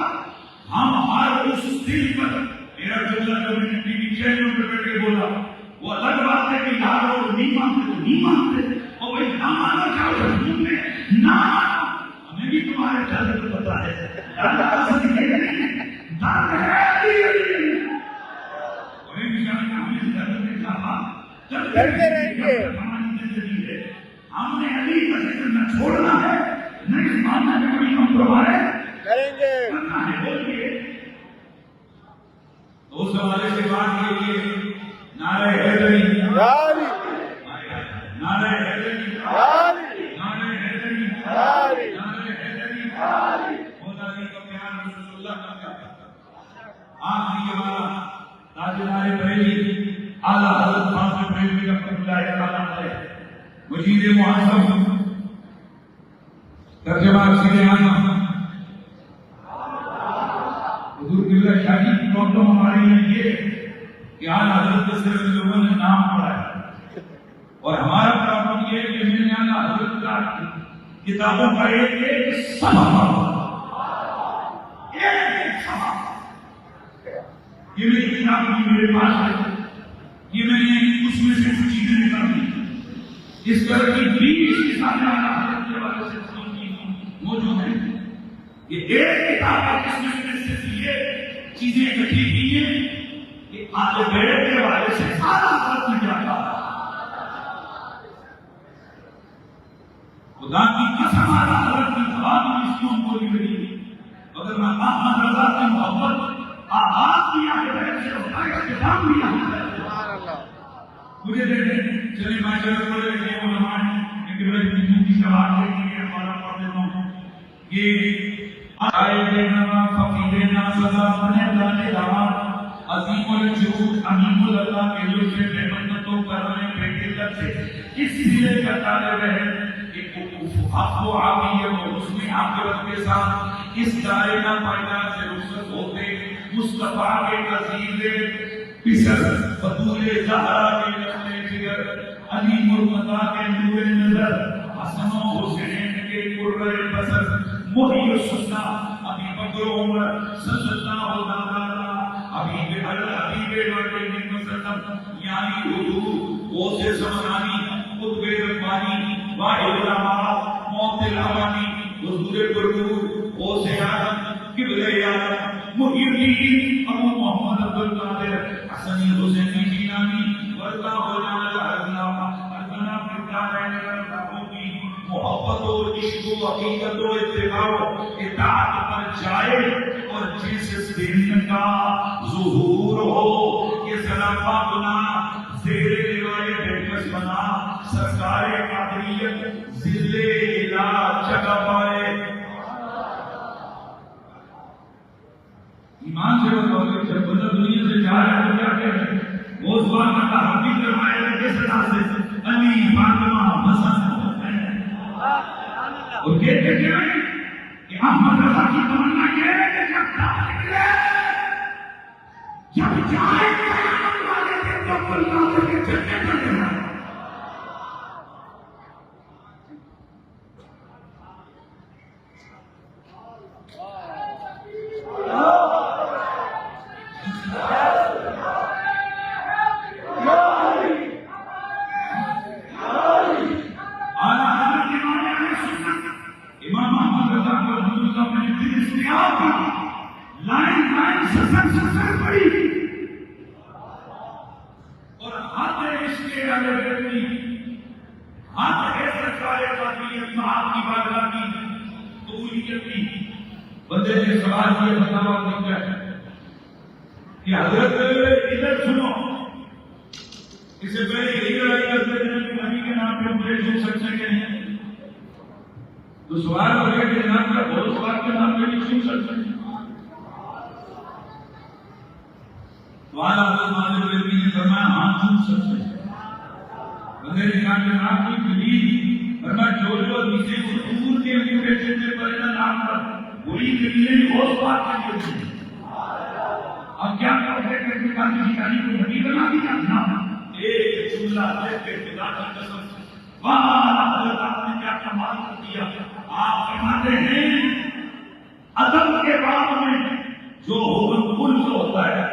ہم ہر اس دل پر میرا جملہ جو میں نے ٹی وی چینلوں پہ بیٹھ کے بولا وہ الگ بات ہے کہ یار وہ نہیں مانتے تو نہیں مانتے اور وہی نہ مانا چاہو حکومت میں نہ مانا. ہمیں بھی تمہارے درد کو پتا ہے درد ہے وہی نشان کا ہمیں درد میں کہا لڑتے رہیں گے. ہماری زندگی ہے ہم نے علی کا ذکر نہ چھوڑنا ہے نہ اس معاملے میں کوئی کمپرومائز کریں گے. کرنا ہے. بولیے تو اس حوالے سے بات یہ کہ نعرہ حیدری یاری نعرہ حیدری یاری نعرہ حیدری یاری نعرہ حیدری مولا علی کا پیار رسول اللہ کا پیار. آخری ہمارا تاجدار بریلی اعلیٰ حضرت فاضل بریلوی رحمۃ اللہ تعالیٰ علیہ مجید معظم ترجمہ سیدھے اعظم حضور قبلہ شادی کی پرابلم ہمارے لیے یہ ہے کہ اعلیٰ حضرت سے صرف لوگوں نے نام پڑھا ہے اور ہمارا پرابلم یہ ہے کہ میں نے اعلیٰ حضرت کا کتابوں کا ایک صفحہ یہ میری کتاب کی میرے پاس ہے یہ میں نے اس میں سے کچھ چیزیں نکال دی. اس طرح کی 20 کتابیں اعلیٰ حضرت کے حوالے سے موجود ہیں. یہ ایک کتاب ہے جس میں سے صرف یہ چیزیں اکٹھی کی ہیں کہ آل بیت کے حوالے سے اعلیٰ حضرت نے کیا کہا. خدا کی قسم اعلیٰ حضرت کی بات اس کو ہم بولی گئی اگر میں احمد رضا کی محبت آغاز کیا کہ بیت سے ہوتا ہے اختتام بھی یہاں ہے. مجھے دے دیں چلے ماشاءاللہ پڑھے لکھے علماء ہیں کہ بھائی بجو کی سوال کے لیے ہمارا پڑھ دیتا ہوں یہ آئے دینا فقیدنا صدا بنے لانے داماد عظیم الجود امیم اللہ کے لوگ سے بے منتوں کرنے بیٹے لگ سے اس سلے کا طالب ہے حق و عافیت اور حسن عاقبت کے ساتھ اس دائرہ پیدا سے رخصت ہوتے مصطفیٰ کے عزیز پسر بطول زہرا کے نقل جگر علی مرتضیٰ کے نور نظر حسن و حسین کے قرر بصر محی السنہ ابی بکر و عمر صلی اللہ تعالی حبیب الحبیب وسلم یعنی حضور غوث زمانی قطب ربانی واحد الامام موت الامانی حضور پرنور غوث اعظم قبلہ اعظم محی الدین ابو محمد عبد القادر حسنی حسینی جیلانی ورثہ مولانا ارزنا فرقان کی محبت و عشق و حقیقت و اتباع و اطاعت پر جائے اور جس دن کا ظہور ہو یہ سلامہ بنا زیر لوائے بہکس بنا سرکار قادریت ذل الہ جگہ پائے. ایمان سے بتاؤ کہ جب بندہ دنیا سے جا رہا ہے تو کیا کہتے ہیں وہ اس بات کا تحقیق کروایا ہے کس طرح سے علی فاطمہ حسن اور کہتے ہیں کہ احمد رضا کی تمنا یہ ہے کہ نکلے جب جائیں قیامت والے دن تو کل کافر کے جھنڈے بنے ہیں. بندے نے سوال کیا بتاوا کیا کہ حضرت ادھر سنو اس سے پہلے یہی لڑائی کرتے تھے کہ نبی کے نام پہ مجھے جھوٹ سکتے کہ نہیں. تو سوال ہو گیا کہ جناب کا بہت سوال کے نام پہ نہیں جھوٹ سکتے. سوال حضرت مالک علمی نے فرمایا ہاں جھوٹ سکتے. بندے نے کہا کہ آپ کی دلیل فرمایا جو کسی حضور کے انویٹیشن سے پہلے نام پر وہی دلیل بہت بات کے لیے. اب کیا کرتے ہیں کہ کام کی جانی کو نبی بنا دیا نا. ایک جملہ ہے کہ خدا کی قسم واہ حضرت آپ نے کیا کمال کر دیا. آپ فرماتے ہیں ادب کے بعد میں جو حکم کل سے ہوتا ہے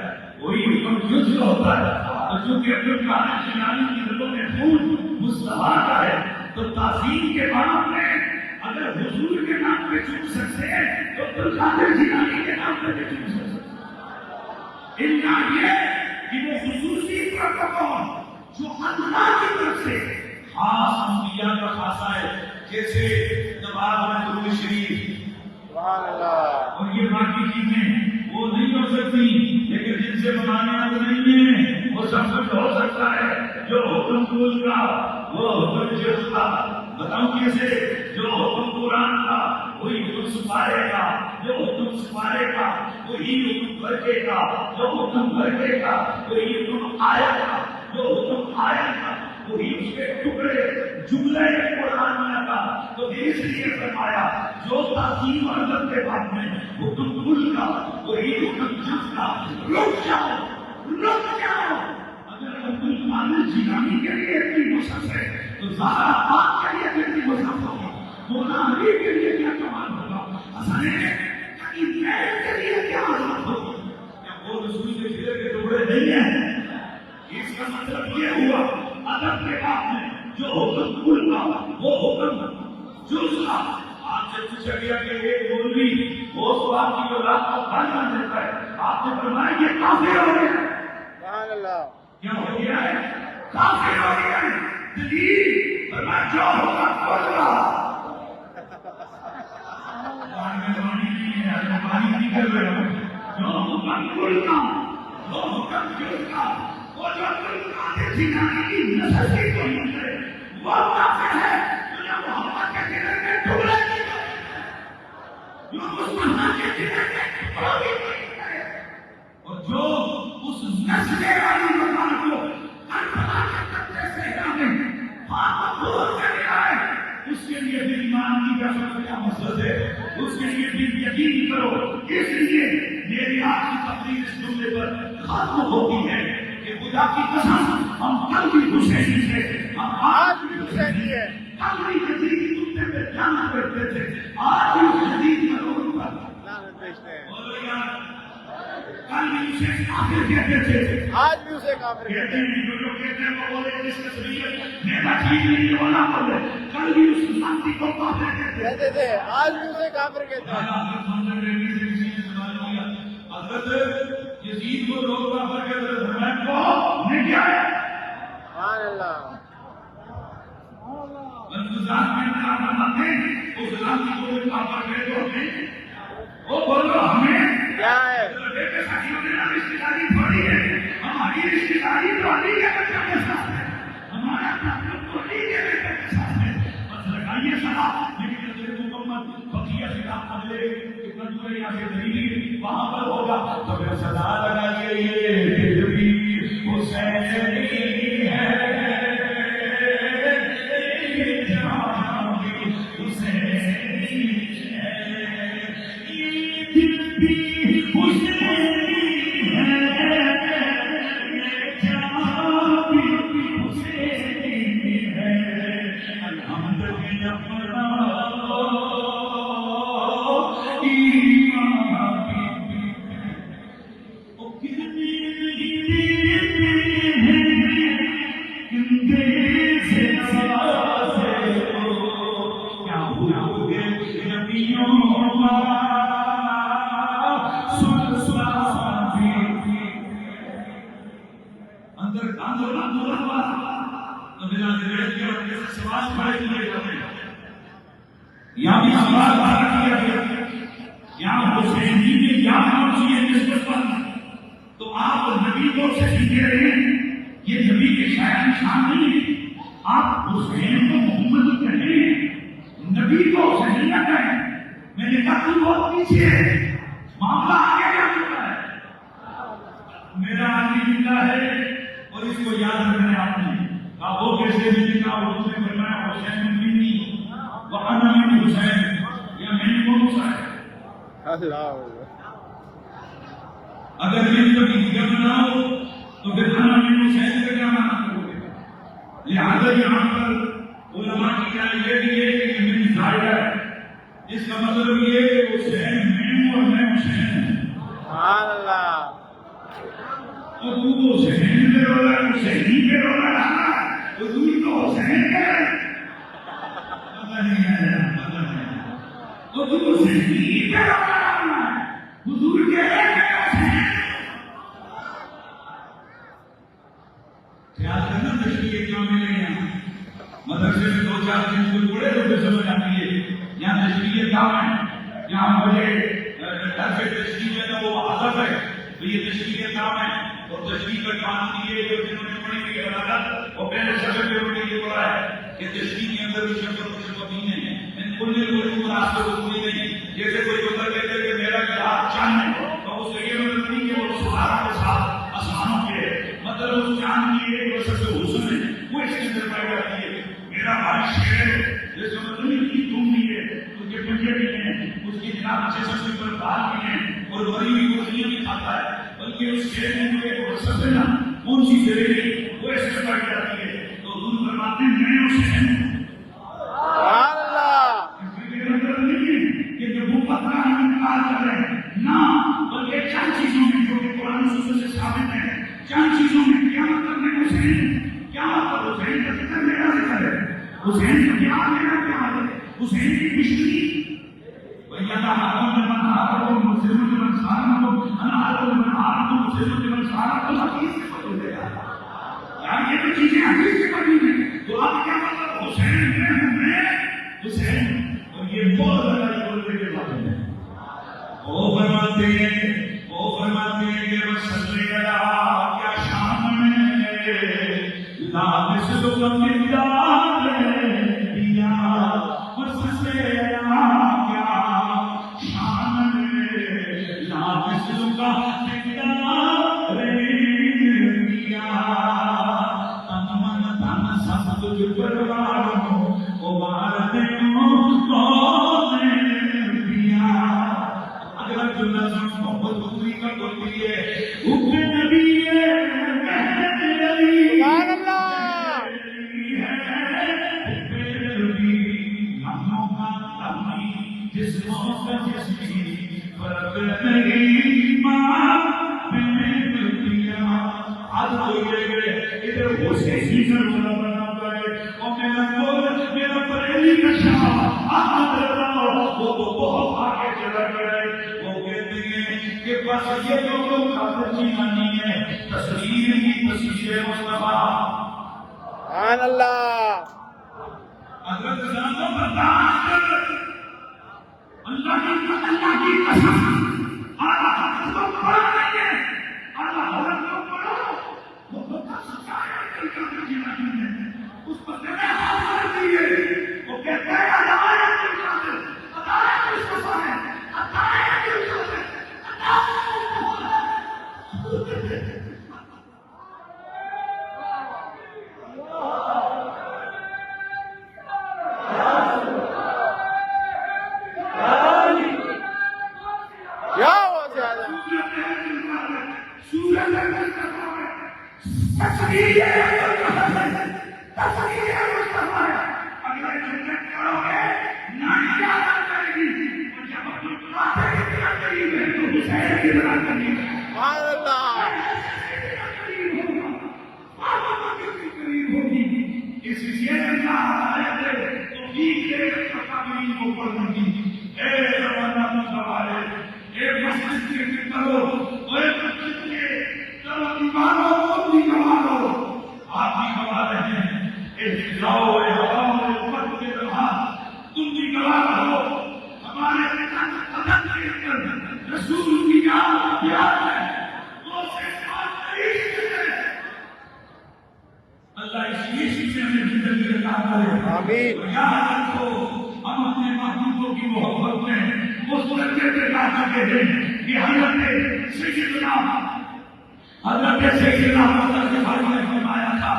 وہی حکم جز سے ہوتا ہے. اور چونکہ عبد القادر جیلانی کی دلوں میں خون مصطفیٰ کا ہے تو تعظیم کے بعد میں اگر حضور کے نام پہ چن سکتے ہیں تو عبد القادر جیلانی کے نام پہ بھی چن سکتے ہیں. اننا یہ کہ وہ خصوصی پروٹوکول جو اللہ کی طرف سے خاص انبیاء کا خاصہ ہے جیسے نماز میں درود شریف سبحان اللہ اور یہ باقی چیزیں وہ نہیں ہو سکتی لیکن جن سے بنانا تو نہیں ہے وہ سب کچھ ہو سکتا ہے. جو حکم کل کا وہ حکم جز کا. بتاؤں کیسے؟ جو حکم قرآن کا وہی حکم سپارے کا. جو حکم سپارے کا وہی حکم برکے کا. جو حکم برکے کا وہی حکم آیا کا. جو حکم آیا کا وہی اس کے ٹکڑے جملے قرآن میں کا. تو اس لیے فرمایا جو تعظیم اور ادب کے بعد میں حکم کل کا وہی حکم جز کا. رک جاؤ رک جاؤ. اگر عبد القادر جیلانی کے لیے اتنی مصحف ہے تو زہرا پاک کے لیے کتنی مصحف ہوگی. مولا علی کے لیے کیا کمال ہوگا. حسن کے لیے کیا عظمت ہوگی. کیا وہ رسول کے جلے کے ٹکڑے نہیں ہیں؟ اس کا مطلب یہ ہوا ادب کے بعد میں جو حکم کل کا وہ حکم جز کا. آپ سے پوچھا گیا کہ ایک مولوی وہ سوال کی اولاد کو کھانا دیتا ہے. آپ نے فرمایا یہ کافر ہو گیا. سبحان اللہ کیا ہو گیا ہے؟ کافر ہو گیا ہے. دلیل فرمایا جو ہوگا کھول رہا. مہربانی نہیں ہے مہربانی نہیں کر رہے ہو. جو حکم کل کا جو حکم جز کا وہ جو قادر جیلانی کی نسل کی کوئی ہے وہ کافر ہے. جو محمد کے دل میں ٹکڑے جو مسلمان کے دل میں ٹکڑے اور جو اس نسل والی مکان کو کربلا کے قبضے سے ہٹانے دور کر رہا ہے اس کے لیے بھی ایمان کی کا کیا مقصد ہے. اس کے لیے بھی یقین کرو. اس لیے میری آج کی تقریر اس جملے پر ختم ہوتی ہے کہ خدا کی قسم ہم کل بھی حسینی تھے ہم آج بھی حسینی ہے. کل بھی جدید کتے پہ جانا کرتے تھے آج بھی جدید ضرور پر لعنت بھیجتے ہیں. بولو یار کل بھی اسے کافر کہتے تھے آج بھی اسے کافر کہتے کہتے ہیں. ہیں. جو کہتے ہیں وہ بولے جس تصویر میرا ٹھیک نہیں ہونا بولے کل بھی اس ساتھی کو کافر کہتے کہتے تھے آج بھی اسے کافر کہتے ہیں. حضرت یزید کو لوگ کافر کہتے تھے میں کو نہیں کیا ہے. سبحان اللہ منفذات میں کیا فرماتے ہیں اس غلامی کو بھی کافر کہتے ہوتے وہ بولو ہمیں کیا ہے. بیٹے ساتھیوں نے نہ رشتے داری تھوڑی ہے. ہماری رشتے داری تو علی کے بچوں کے ساتھ ہے. ہمارا تعلق تو علی کے بیٹے کے ساتھ ہے. بس لگائیے سلا لیکن اگر محمد بقیہ خلاف پڑھ لے کتنا دور یہاں سے دلیل وہاں پر ہوگا تو پھر صدا لگائیے یہ بھی حسینی ہے حسینی ہے یہ دل بھی حسینی بھول گئے نبیوں کا اندر سوال کھڑے کیے جاتے ہیں یہاں بھی سوال کھڑا کیا گیا یہاں حسین جی نے یاد پہنچی ہے نسبت پر تو آپ نبی کو صحیح کہہ رہے ہیں یہ نبی کے شاید نشان نہیں ہے آپ حسین کو محمد کہیں نبی کو صحیح نہ کہیں میں نے کہا تو بہت پیچھے ہے معاملہ آگے کیا چکا ہے میرا آدمی زندہ ہے اور اس کو یاد رکھنا ہے آپ نے کہا وہ کیسے میں نے کہا اردو میں فرمایا حسین منی وَأَنَا مِنْ حسین یا میں نے کون سا ہے اللہ اگر میں کبھی دیگر بناؤ تو پھر انا من حسین کا کیا معنی کرو گے لہذا یہاں پر علماء کی رائے یہ بھی ہے کہ یہ میری ظاہر ہے اس کا مطلب یہ ہے کہ حسین میں ہوں اور میں حسین ہوں سبحان اللہ اور تو حسین پہ رو رہا ہے حسینی پہ رو رہا ہے حضور تو حسین پہ پتہ نہیں ہے اور تو حسینی پہ رو رہا ہے حضور کے حسین خیال کرنا تشریح کیوں ملے یہاں مدرسے میں دو چار دن کوئی پڑے تو پھر سمجھ آتی ہے یہاں تشریح کام ہے یہاں مجھے تشریح ہے نا وہ عذاب ہے تو یہ تشریح کام ہے اور تشریح کا کام یہ جو جنہوں نے پڑھی ہوئی عدالت اور پہلے سفر پہ انہوں نے یہ بولا ہے کہ تشریح کے اندر بھی شکر و شکر نہیں ہے ان کلنے کو مناسب ضروری نہیں جیسے کوئی بندہ کہتے کہ میرا جہاد چاند ہے تو اس کا یہ مطلب نہیں کہ وہ سہارا کے ساتھ آسمانوں کے مطلب اس چاند کی ایک وجہ سے حسن ہے وہ اس کے اندر پائی جاتی ہے میرا بھائی شیر ہے جیسے مطلب نہیں کہ تم بھی ہے اس کے پنجے بھی ہیں اس کی جناب جیسے سے پر بال بھی ہیں اور بڑی ہوئی گوشتیاں بھی کھاتا ہے بلکہ اس شیر میں جو ایک وسط ہے نا کون سی شیر ہے وہ اس میں پائی جاتی ہے تو حضور فرماتے ہیں میں حسین سبحان اللہ کہ جو وہ پتہ انکار کر رہے ہیں نہ بلکہ چند چیزوں میں جو کہ قرآن سنت سے ثابت ہے چند چیزوں میں قیامت تک میں حسین قیامت پر حسین کا ذکر میرا ذکر ہے حسین کا پیار میرا پیار ہے حسین کی مشکلی وَيَدَا حَرَمْ لَمَنْ حَرَمْ مُسْلِمُ لِمَنْ سَارَمُ أَنَا حَرَمْ لَمَنْ حَرَمْ مُسْلِمُ لِمَنْ سَارَمُ حدیث سے پڑھ لے یار یہ تو چیزیں حدیث سے پڑھی ہیں تو آپ کیا مطلب حسین میں ہوں میں حسین اور یہ بہت زیادہ بولنے کے بات ہے وہ فرماتے ہیں کہ وصلی اللہ کیا شان میں لا مثل کمدار دیا وصلی اللہ کیا شان میں لا مثل کمدار دیا تن من تن سب کچھ پرواروں ابارتے ہوں اگر جو نظم محمد حضوری کا کوئی ہے حکم نبی ہے سبحان اللہ ہموں کا تمہیں جسموں کا جسمی فرق نہیں ماں میں دنیا آج کوئی لے گئے ادھر حسینی ضرور بنا پائے اور میرا پریلی کا شاہ احمد رضا وہ تو بہت آگے چلا گئے کہ بس یہ جو لوگ خاطر چیزانی ہے تصویر ہی تصویر مصطفیٰ سبحان اللہ حضرت زندہ برداشت اللہ کی قسم اللہ حضرت کو پڑھا نہیں ہے اللہ حضرت کو پڑھا وہ بہت سچایا ہے کہ چیزانی ہے اس پر دینے حاضر دیئے وہ کہتے ہیں ادائے دل جاتے ادائے دل قسم ہے ادائے دل جاتے کیا ہوا زیادہ سبحان اللہ اس لیے اللہ تو ٹھیک ہے کو پڑھنے کی اے زمانہ والے اے مسجد کے کرو اے مسجد کے چلو دیوانوں کو بھی گوا دو آپ بھی گوا رہے ہیں اے جاؤ اے عوام اے امت کے رہا تم بھی گوا رہو ہمارے قدم کے اندر رسول کی یاد پیار ہے وہ سے بات نہیں ہے اللہ اس میں ہمیں زندگی عطا کرے آمین یاد رکھو ہم اپنے محبوبوں کی محبت میں اس درجے پہ لا سکتے ہیں کہ حضرت سیدنا حضرت بھائی نے فرمایا تھا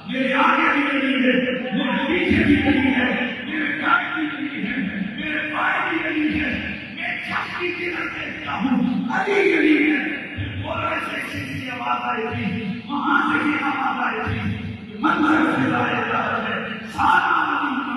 میرے آگے بھی نہیں ہے میرے پیچھے بھی نہیں ہے میرے دائیں بھی نہیں ہے میرے بائیں بھی نہیں ہے میں چھت کی طرف دیکھتا ہوں علی گلی ہے بولنے سے ایسی آواز آئی تھی وہاں سے بھی آواز آئی تھی منظر سے لائے جا رہے سارا